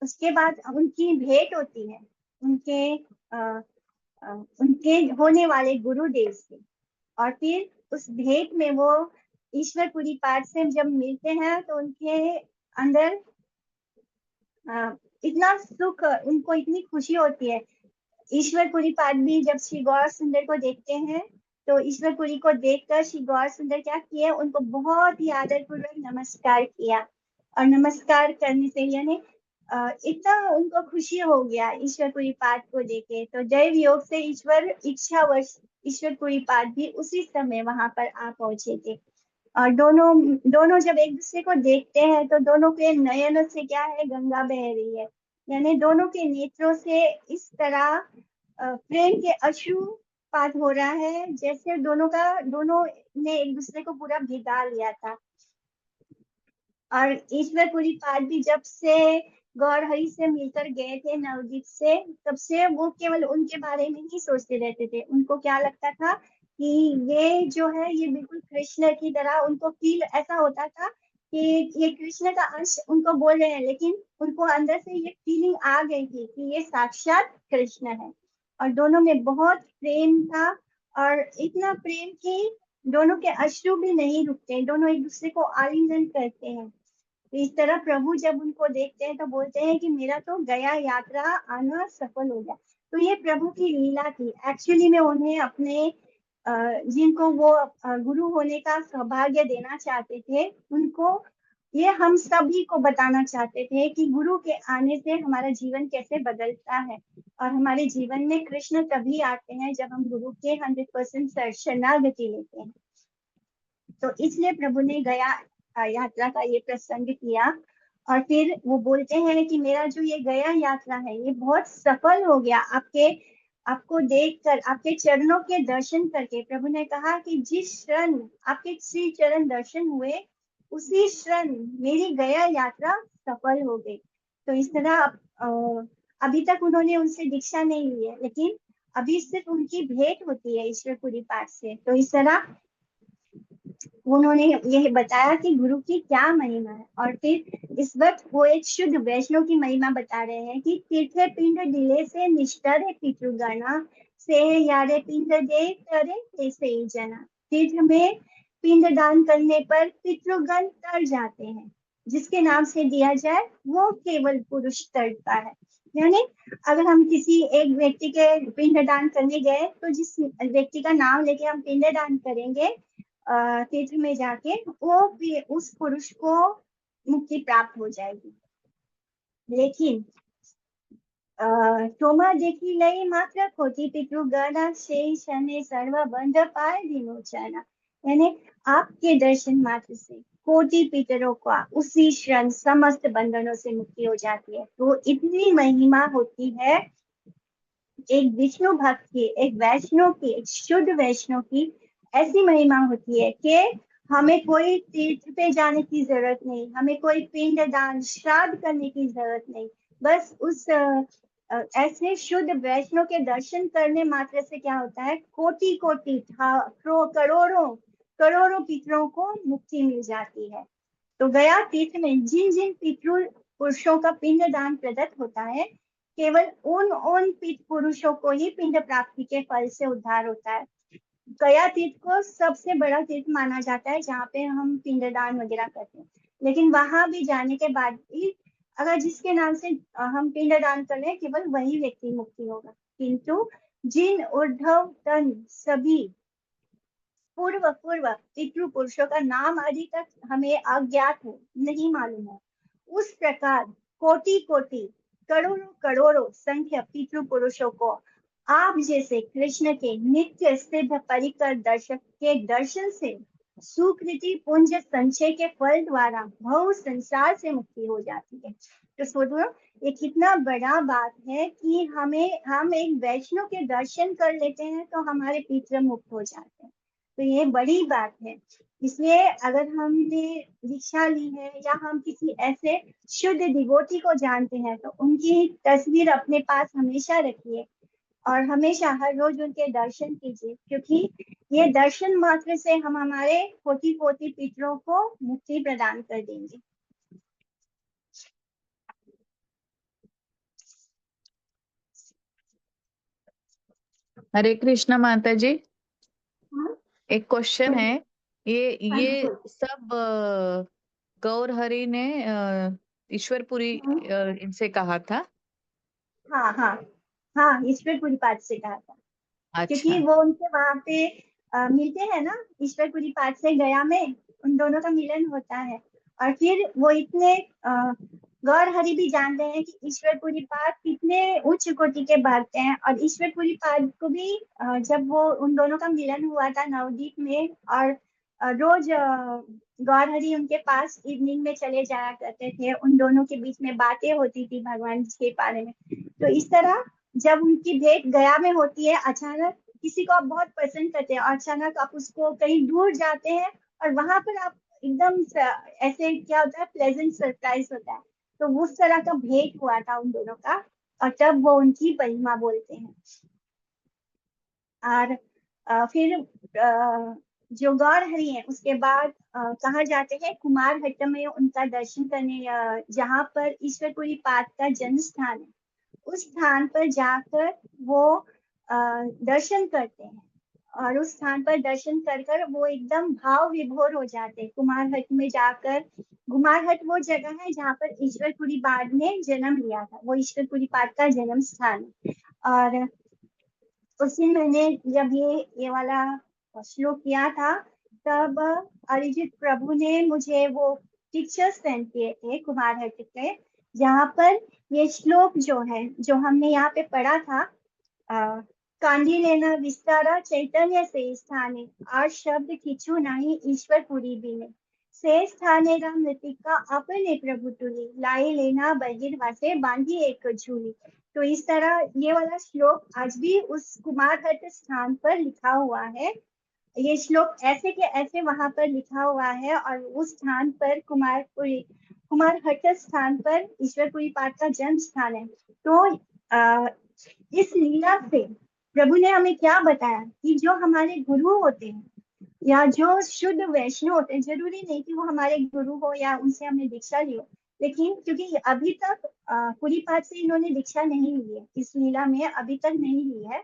उसके बाद उनकी भेंट होती है उनके आ, उनके होने वाले गुरुदेव से। और फिर उस भेंट में वो ईश्वरपुरी पाठ से जब मिलते हैं तो उनके अंदर इतना सुख, उनको इतनी खुशी होती है। ईश्वरपुरी पाठ भी जब श्री गौर सुंदर को देखते हैं तो ईश्वरपुरी को देखकर श्री गौर सुंदर क्या किए, उनको बहुत ही आदर पूर्वक नमस्कार किया। और नमस्कार करने से यानी इतना उनको खुशी हो गया ईश्वरपुरी पाठ को देखे, तो दैव योग से ईश्वर इच्छावश ईश्वरपुरी पाठ भी उसी समय वहां पर आ पहुंचे थे। और दोनों दोनों जब एक दूसरे को देखते हैं तो दोनों के नयनों से क्या है, गंगा बह रही है, यानी दोनों के नेत्रों से इस तरह प्रेम के अश्रुपात हो रहा है, जैसे दोनों ने एक दूसरे को पूरा भिगा लिया था। और ईश्वरपुरी पाठ भी जब से गौरहरि से मिलकर गए थे नवदीप से, तब से वो केवल उनके बारे में ही सोचते रहते थे। उनको क्या लगता था कि ये जो है ये बिल्कुल कृष्ण की तरह, उनको फील ऐसा होता था कि ये कृष्ण का अंश उनको बोल रहे हैं, लेकिन उनको अंदर से ये फीलिंग आ गई थी कि ये साक्षात कृष्ण है। और दोनों में बहुत प्रेम था, और इतना प्रेम कि दोनों के अश्रु भी नहीं रुकते, दोनों एक दूसरे को आलिंगन करते हैं। तो इस तरह प्रभु जब उनको देखते हैं तो बोलते हैं कि मेरा तो गया यात्रा आना सफल हो गया। तो ये प्रभु की लीला थी। एक्चुअली में उन्हें अपने जिनको वो गुरु होने का सौभाग्य देना चाहते थे, उनको ये हम सभी को बताना चाहते थे कि गुरु के आने से हमारा जीवन कैसे बदलता है। और हमारे जीवन में कृष्ण तभी आते हैं जब हम गुरु के 100% शरणागति लेते हैं। तो इसलिए प्रभु ने गया यात्रा का ये प्रसंग किया। और फिर वो बोलते हैं कि मेरा जो ये गया यात्रा है ये बहुत सफल हो गया, आपके आपको देखकर, आपके चरणों के दर्शन करके। प्रभु ने कहा कि जिस क्षण आपके श्री चरण दर्शन हुए, उसी क्षण मेरी गया यात्रा सफल हो गई। तो इस तरह अभी तक उन्होंने उनसे दीक्षा नहीं ली है, लेकिन अभी सिर्फ उनकी भेंट होती है ईश्वरपुरी पाठ से। तो इस तरह उन्होंने यह बताया कि गुरु की क्या महिमा है। और फिर इस वक्त वो एक शुद्ध वैष्णव की महिमा बता रहे हैं कि तीर्थे पिंड दिले से निष्ठा रे पितृगणा से यारे पिंड दे करे ऐसे ही जना। तीर्थ में पिंड दान करने पर पितृगण तर जाते हैं, जिसके नाम से दिया जाए वो केवल पुरुष तरता है। यानी अगर हम किसी एक व्यक्ति के पिंड दान करने गए, तो जिस व्यक्ति का नाम लेके हम पिंड दान करेंगे तीर्थ में जाके, वो भी उस पुरुष को मुक्ति प्राप्त हो जाएगी। लेकिन तोमा देखी लई मात्र खोटी पितृगणा से शने सर्व बंध पाए विमोचना। यानी आपके दर्शन मात्र से कोटि पितरों का उसी क्षण समस्त बंधनों से मुक्ति हो जाती है। तो इतनी महिमा होती है एक विष्णु भक्त की, एक वैष्णव की, एक शुद्ध वैष्णव की ऐसी महिमा होती है कि हमें कोई तीर्थ पे जाने की जरूरत नहीं, हमें कोई पिंड दान श्राद्ध करने की जरूरत नहीं। बस उस ऐसे शुद्ध वैष्णव के दर्शन करने मात्र से क्या होता है, कोटि कोटि करोड़ों करोड़ों पितरों को मुक्ति मिल जाती है। तो गया तीर्थ में जिन जिन पितृ पुरुषों का पिंड दान प्रदत्त होता है, केवल उन पुरुषों को ही पिंड प्राप्ति के फल से उद्धार होता है। गया तीर्थ को सबसे बड़ा तीर्थ माना जाता है जहाँ पे हम पिंडदान वगैरह करते हैं। लेकिन वहां भी जाने के बाद भी अगर जिसके नाम से हम पिंडदान कर रहे हैं, केवल वही व्यक्ति मुक्ति होगा। किंतु जिन उद्धव तन सभी पूर्व पूर्व पितृ पुरुषों का नाम अभी तक हमें अज्ञात हो, नहीं मालूम है, उस प्रकार कोटि कोटि करोड़ों करोड़ों संख्या पितृ पुरुषों को आप जैसे कृष्ण के नित्य सिद्ध परिकर दर्शक के दर्शन से सुकृति पुंज संचय के फल द्वारा भव संसार से मुक्ति हो जाती है। तो सोचो ये कितना बड़ा बात है कि हम एक वैष्णव के दर्शन कर लेते हैं तो हमारे पितृ मुक्त हो जाते हैं। तो ये बड़ी बात है। इसलिए अगर हमने दीक्षा ली है या हम किसी ऐसे शुद्ध डिवोटी को जानते हैं, तो उनकी तस्वीर अपने पास हमेशा रखिए और हमेशा हर रोज उनके दर्शन कीजिए, क्योंकि ये दर्शन मात्र से हम हमारे कोटि कोटि पितरों को मुक्ति प्रदान कर देंगे। हरे कृष्णा माता जी, हाँ, एक क्वेश्चन है। हाँ, ये सब गौर हरि ने ईश्वरपुरी इनसे कहा था। हाँ, हाँ, हाँ, ईश्वरपुरी पाठ से कहा था, क्योंकि अच्छा। वो उनके वहां पे मिलते हैं ना, ईश्वरपुरी पाठ से गया में उन दोनों का मिलन होता है। और फिर वो इतने गौर हरि भी जानते हैं कि ईश्वरपुरी पाठ कितने उच्च कोटि के भक्त हैं। और ईश्वरपुरी पाठ को भी जब वो उन दोनों का मिलन हुआ था नवदीप में, और रोज गौर हरि उनके पास इवनिंग में चले जाया करते थे, उन दोनों के बीच में बातें होती थी भगवान के बारे में। तो इस तरह जब उनकी भेंट गया में होती है, अचानक किसी को आप बहुत पसंद करते हैं और अचानक आप उसको कहीं दूर जाते हैं, और वहां पर आप एकदम ऐसे क्या होता है, प्लेजेंट सरप्राइज होता है। तो उस तरह का भेंट हुआ था उन दोनों का, और तब वो उनकी महिमा बोलते हैं। और फिर जो गौर हरि है उसके बाद कहा जाते हैं कुमार हट्ट में उनका दर्शन करने, जहाँ पर ईश्वरपुरी पाद का जन्म स्थान है, उस स्थान पर जाकर वो दर्शन करते हैं। और उस स्थान पर दर्शन कर कर वो एकदम भाव विभोर हो जाते हैं कुमारहट में जाकर। कुमारहट वो जगह है जहाँ पर ईश्वरपुरी पाद ने जन्म लिया था, वो ईश्वरपुरी पाद का जन्म स्थान है। और उस दिन मैंने जब ये वाला श्लोक किया था, तब अरिजीत प्रभु ने मुझे वो पिक्चर्स सेंड किए थे कुमारहट के, जहाँ पर ये श्लोक जो है, जो हमने यहाँ पे पढ़ा था, कांडी विस्तारा चैतन्य से स्थाने आर शब्द किचु नहीं ईश्वरपुरी बिने से स्थाने राम मृतिका अपने प्रभु तुली लाई लेना बहिर्वासे बांधी एक झूली। तो इस तरह ये वाला श्लोक आज भी उस कुमारहट स्थान पर लिखा हुआ है। ये श्लोक ऐसे के ऐसे वहां पर लिखा हुआ है, और उस स्थान पर कुमारहट स्थान पर ईश्वरपुरी पाठ का जन्म स्थान है। तो इस लीला से प्रभु ने हमें क्या बताया कि जो हमारे गुरु होते हैं या जो शुद्ध वैष्णव होते हैं, जरूरी नहीं कि वो हमारे गुरु हो या उनसे हमने दीक्षा ली हो, लेकिन क्योंकि अभी तक पूरी पाठ से इन्होंने दीक्षा नहीं ली है, इस लीला में अभी तक नहीं ली है,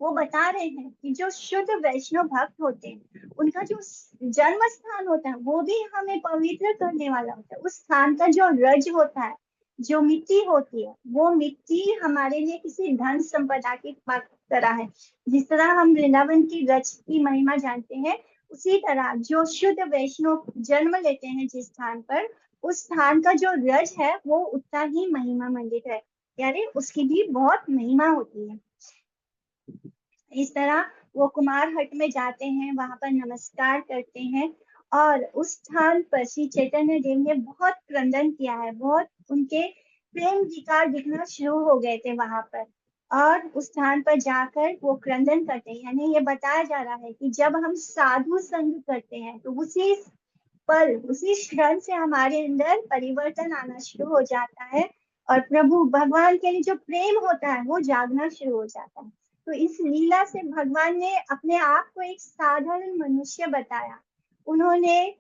वो बता रहे हैं कि जो शुद्ध वैष्णव भक्त होते हैं उनका जो जन्म स्थान होता है वो भी हमें पवित्र करने वाला होता है। उस स्थान का जो रज होता है, जो मिट्टी होती है, वो मिट्टी हमारे लिए किसी धन संपदा की तरह है। जिस तरह हम वृंदावन की रज की महिमा जानते हैं, उसी तरह जो शुद्ध वैष्णव जन्म लेते हैं जिस स्थान पर, उस स्थान का जो रज है वो उतना ही महिमा मंडित है, यानी उसकी भी बहुत महिमा होती है। इस तरह वो कुमारहट में जाते हैं, वहां पर नमस्कार करते हैं, और उस स्थान पर श्री चैतन्य देव ने बहुत क्रंदन किया है, बहुत उनके प्रेम विकार दिखना शुरू हो गए थे वहां पर। और उस स्थान पर जाकर वो क्रंदन करते हैं, यानी ये बताया जा रहा है कि जब हम साधु संग करते हैं तो उसी पल, उसी क्षण से हमारे अंदर परिवर्तन आना शुरू हो जाता है, और प्रभु भगवान के लिए जो प्रेम होता है वो जागना शुरू हो जाता है। तो इस लीला से भगवान ने अपने आप को एक साधारण मनुष्य बताया। उन्होंने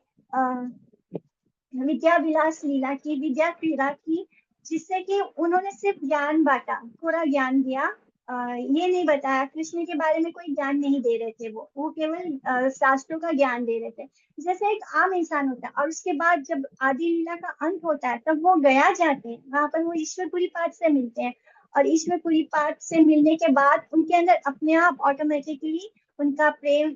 विद्या विलास लीला की, विद्या क्रीड़ा की, जिससे कि उन्होंने सिर्फ ज्ञान बांटा, थोड़ा ज्ञान दिया। ये नहीं बताया, कृष्ण के बारे में कोई ज्ञान नहीं दे रहे थे, वो केवल शास्त्रों का ज्ञान दे रहे थे, जैसे एक आम इंसान होता है। और उसके बाद जब आदि लीला का अंत होता है तब वो गया जाते हैं, वहां पर वो ईश्वरपुरी पाठ से मिलते हैं, और ईश्वरपुरी पाठ से मिलने के बाद उनके अंदर अपने आप ऑटोमेटिकली उनका प्रेम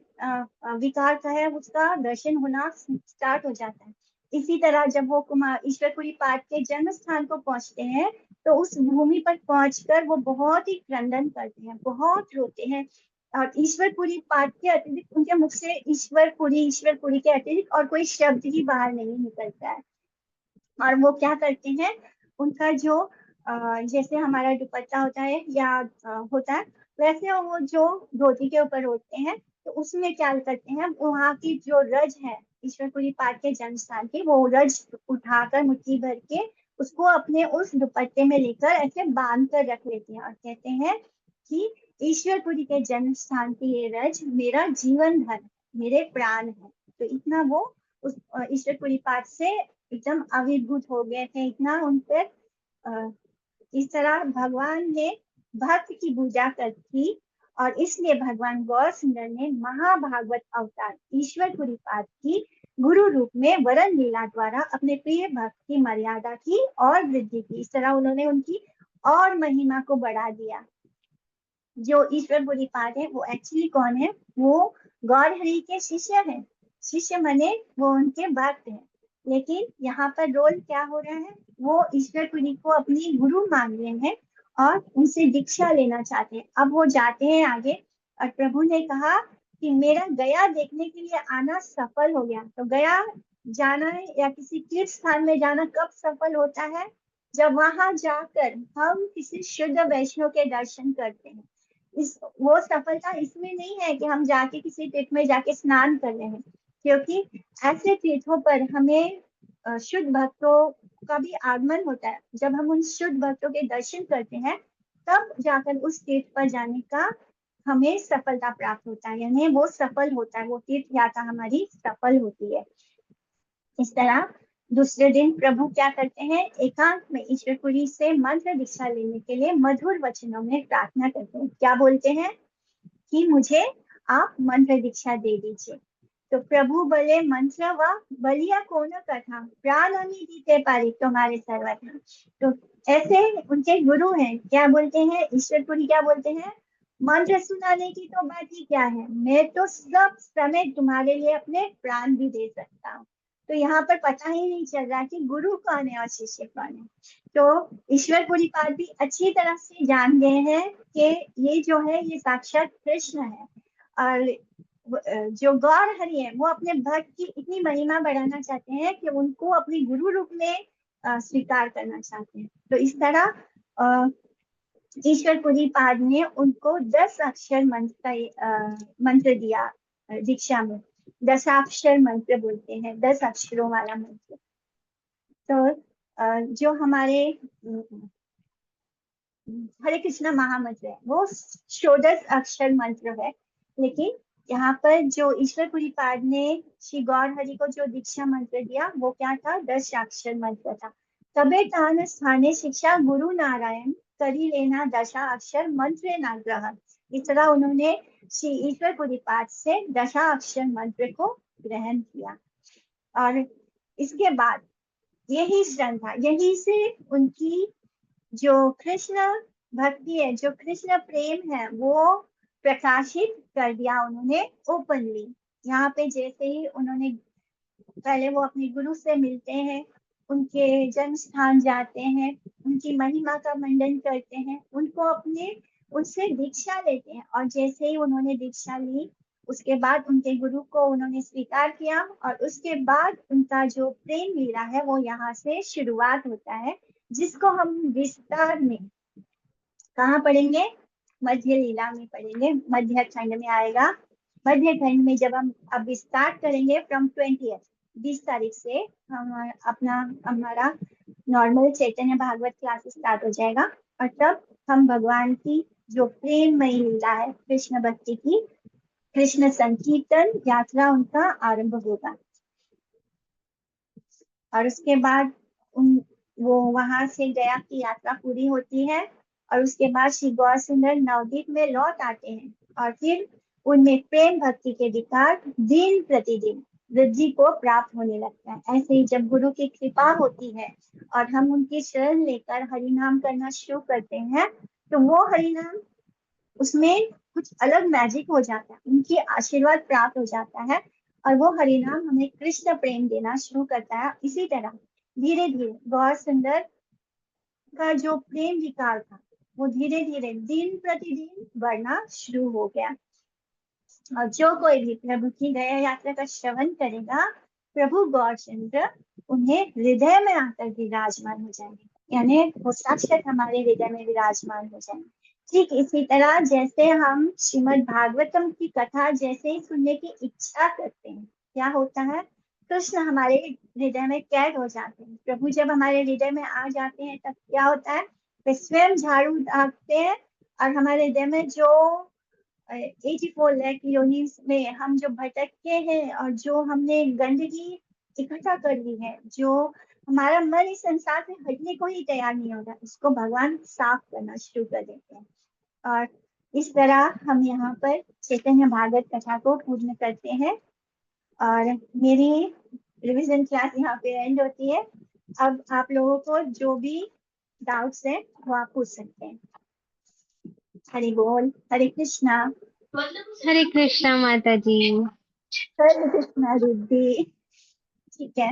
विकार का है उसका दर्शन होना स्टार्ट हो जाता है। इसी तरह जब वो कुमार ईश्वरपुरी पाठ के जन्म स्थान को पहुंचते हैं, तो उस भूमि पर पहुंचकर वो बहुत ही क्रंदन करते हैं, बहुत रोते हैं, और ईश्वरपुरी पाठ के अतिरिक्त उनके मुख से ईश्वरपुरी के अतिरिक्त और कोई शब्द ही बाहर नहीं निकलता है। और वो क्या करते हैं, उनका जो जैसे हमारा दुपट्टा होता है या होता है, वैसे वो जो धोती के ऊपर ओढ़ते हैं, तो उसमें क्या करते हैं, वहाँ की जो रज है ईश्वरपुरी पाठ के जन्म स्थान की, वो रज उठाकर मुट्ठी भर के उसको अपने उस दुपट्टे में लेकर ऐसे बांध कर रख लेते हैं, और कहते हैं कि ईश्वरपुरी के जन्म स्थान की ये रज मेरा जीवन धन, मेरे प्राण है। तो इतना वो उस ईश्वरपुरी पाठ से एकदम अभिभूत हो गए थे, इतना उन पर इस तरह भगवान ने भक्त की पूजा कर की, और इसलिए भगवान गौर सुंदर ने महाभागवत अवतार ईश्वरपुरी पाठ की गुरु रूप में वरण लीला द्वारा अपने प्रिय भक्त की मर्यादा की और वृद्धि की। इस तरह उन्होंने उनकी और महिमा को बढ़ा दिया। जो ईश्वरपुरी पाठ है वो एक्चुअली कौन है, वो गौर हरि के शिष्य हैं, शिष्य मने वो उनके भक्त हैं, लेकिन यहाँ पर रोल क्या हो रहा है, वो ईश्वरपुरी को अपनी गुरु मान रहे हैं और उनसे दीक्षा लेना चाहते हैं। अब वो जाते हैं आगे, और प्रभु ने कहा कि मेरा गया देखने के लिए आना सफल हो गया। तो गया जाना है या किसी तीर्थ स्थान में जाना कब सफल होता है, जब वहां जाकर हम किसी शुद्ध वैष्णव के दर्शन करते हैं। वो सफलता इसमें नहीं है कि हम जाके किसी तीर्थ में जाके स्नान कर रहे हैं, क्योंकि ऐसे तीर्थों पर हमें शुद्ध भक्तों का भी आगमन होता है। जब हम उन शुद्ध भक्तों के दर्शन करते हैं तब जाकर उस तीर्थ पर जाने का हमें सफलता प्राप्त होता है, यानी वो सफल होता है, वो तीर्थ यात्रा हमारी सफल होती है। इस तरह दूसरे दिन प्रभु क्या करते हैं, एकांत में ईश्वरपुरी से मंत्र दीक्षा लेने के लिए मधुर वचनों में प्रार्थना करते हैं। क्या बोलते हैं कि मुझे आप मंत्र दीक्षा दे दीजिए। तो प्रभु बोले, मंत्र व बलिया कोन कथा प्राणी दीते पारी तुम्हारे सर्वथा। तो ऐसे उनके गुरु हैं, क्या बोलते हैं, ईश्वरपुरी क्या बोलते हैं, मंत्र सुनाने की तो बात ही क्या है, मैं तो सब समय तुम्हारे लिए अपने प्राण भी दे सकता हूँ। तो यहाँ पर पता ही नहीं चल रहा कि गुरु कौन है और शिष्य कौन है। तो ईश्वरपुरी पाद भी अच्छी तरह से जान गए हैं कि ये जो है ये साक्षात कृष्ण है, और जो गौर हरि है वो अपने भक्त की इतनी महिमा बढ़ाना चाहते हैं कि उनको अपने गुरु रूप में स्वीकार करना चाहते हैं। तो इस तरह ईश्वरपुरी पाद ने उनको 10 अक्षर मंत्र दिया दीक्षा में। 10 मंत्र बोलते हैं, 10 अक्षरों वाला मंत्र। तो जो हमारे हरे कृष्ण महामंत्र है वो 16 अक्षर मंत्र है, लेकिन यहाँ पर जो ईश्वरपुरी पाद ने श्री गौर हरि को जो दीक्षा मंत्र दिया वो क्या था, 10 अक्षर मंत्र था। तबे तान स्थाने शिक्षा गुरु नारायण करी लेना दशा अक्षर मंत्र ना ग्रहण। इस तरह उन्होंने श्री ईश्वरपुरी पाद से 10 अक्षर मंत्र को ग्रहण किया। और इसके बाद यही श्रद्धा, यही से उनकी जो कृष्ण भक्ति है, जो कृष्ण प्रेम है, वो प्रकाशित कर दिया उन्होंने ओपनली। यहाँ पे जैसे ही उन्होंने पहले वो अपने गुरु से मिलते हैं, उनके जन्म स्थान जाते हैं, उनकी महिमा का मंडन करते हैं, उनको अपने उनसे दीक्षा लेते हैं, और जैसे ही उन्होंने दीक्षा ली उसके बाद उनके गुरु को उन्होंने स्वीकार किया, और उसके बाद उनका जो प्रेम लीला है वो यहाँ से शुरुआत होता है, जिसको हम विस्तार में कहाँ पढ़ेंगे, मध्य लीला में पढ़ेंगे, मध्य खंड में आएगा। मध्य खंड में जब हम अब स्टार्ट करेंगे फ्रॉम 20 तारीख से हमारा नॉर्मल चैतन्य भागवत क्लास स्टार्ट हो जाएगा, और तब हम भगवान की जो प्रेममयी लीला है कृष्ण भक्ति की, कृष्ण संकीर्तन यात्रा उनका आरंभ होगा। और उसके बाद वो वहां से गया की यात्रा पूरी होती है, और उसके बाद श्री गौर सुंदर नवदीप में लौट आते हैं, और फिर उनमें प्रेम भक्ति के विकार दिन प्रतिदिन वृद्धि को प्राप्त होने लगता है। ऐसे ही जब गुरु की कृपा होती है और हम उनकी शरण लेकर हरिनाम करना शुरू करते हैं, तो वो हरिनाम, उसमें कुछ अलग मैजिक हो जाता है, उनकी आशीर्वाद प्राप्त हो जाता है, और वो हरिनाम हमें कृष्ण प्रेम देना शुरू करता है। इसी तरह धीरे धीरे गौर सुंदर का जो प्रेम विकार था वो धीरे धीरे दिन प्रतिदिन बढ़ना शुरू हो गया। और जो कोई भी प्रभु की गया यात्रा का श्रवण करेगा, प्रभु गौरचंद्र उन्हें हृदय में आकर विराजमान हो जाएंगे, यानी वो साक्षात हमारे हृदय में विराजमान हो जाएंगे। ठीक इसी तरह जैसे हम श्रीमद् भागवतम की कथा जैसे ही सुनने की इच्छा करते हैं, क्या होता है, कृष्ण हमारे हृदय में कैद हो जाते हैं। प्रभु जब हमारे हृदय में आ जाते हैं तब क्या होता है, वे स्वयं झाड़ू दागते हैं, और हमारे हृदय में जो 84 लाख योनिस में हम जो भटके हैं और जो हमने गंदगी इकट्ठा कर ली है, जो हमारा मन इस संसार से हटने को ही तैयार नहीं होता, उसको भगवान साफ करना शुरू कर देते हैं। और इस तरह हम यहाँ पर चैतन्य भागवत कथा को पूर्ण करते हैं, और मेरी रिवीजन क्लास यहाँ पे एंड होती है। अब आप लोगों को जो भी डाउट्स है वो आप पूछ सकते हैं। हरि बोल, हरे कृष्णा। हरे कृष्णा माता जी। हरे कृष्णा रिद्धि। ठीक है,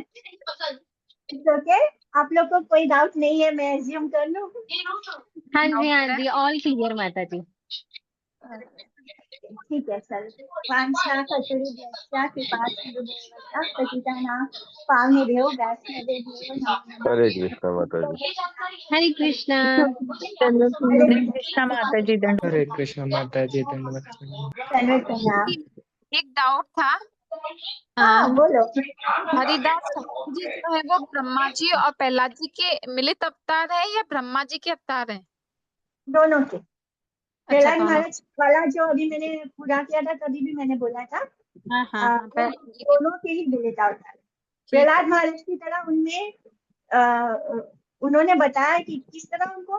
ओके, आप लोग को कोई डाउट नहीं है, मैं एज्यूम कर लूं? हाँ जी ऑल क्लियर माता जी। ठीक है सर। वांछा कटुरिभ्यश्च कृपा सिन्धुभ्येव च पतितानां पावनेभ्यो वैष्णवेभ्यो नमो हरे नमः। कृष्णा माता जी। हरे कृष्णा। हरे कृष्णा माता जी, दंड हरे कृष्ण माता जी, धन्यवाद। सर्वजना। एक डाउट था हाँ बोलो। हरिदास ठाकुर जी जो है वो ब्रह्मा जी और प्रहलाद जी के मिलित अवतार है या ब्रह्मा जी के अवतार है? दोनों के। अच्छा, प्रहलाद दोनों। महाराज वाला जो अभी मैंने पूरा किया था तभी भी मैंने बोला था, हाँ हाँ हाँ, वो दोनों के ही मिलित अवतार। ठीक है। प्रहलाद महाराज की तरह उनमें उन्होंने बताया कि किस तरह उनको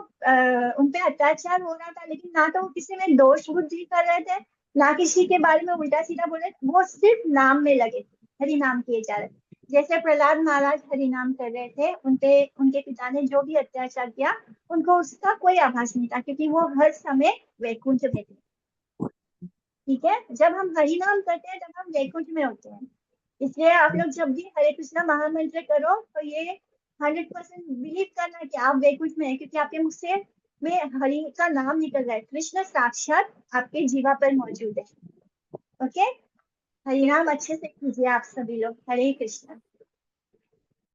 उन पे अत्याचार हो रहा था, लेकिन ना तो वो किसी में दोष बुद्धि कर रहे थे, ना किसी के बारे में उल्टा सीधा बोले, वो सिर्फ नाम में लगे थे, हरि नाम किए जा रहे थे। जैसे प्रहलाद महाराज हरि नाम कर रहे थे, उनपे उनके पिता ने जो भी अत्याचार किया उनको उसका कोई आभास नहीं था, क्योंकि वो हर समय वैकुंठ में थे। ठीक है, जब हम हरि नाम करते हैं तब हम वैकुंठ में होते हैं। इसलिए आप लोग जब भी हरे कृष्णा महामंत्र करो तो ये 100% बिलीव करना कि आप वैकुंठ में है, क्योंकि आपके मुख से में हरि का नाम निकल रहा है, कृष्ण साक्षात आपके जीवा पर मौजूद है। ओके, हरि नाम अच्छे से कीजिए आप सभी लोग। हरे कृष्णा।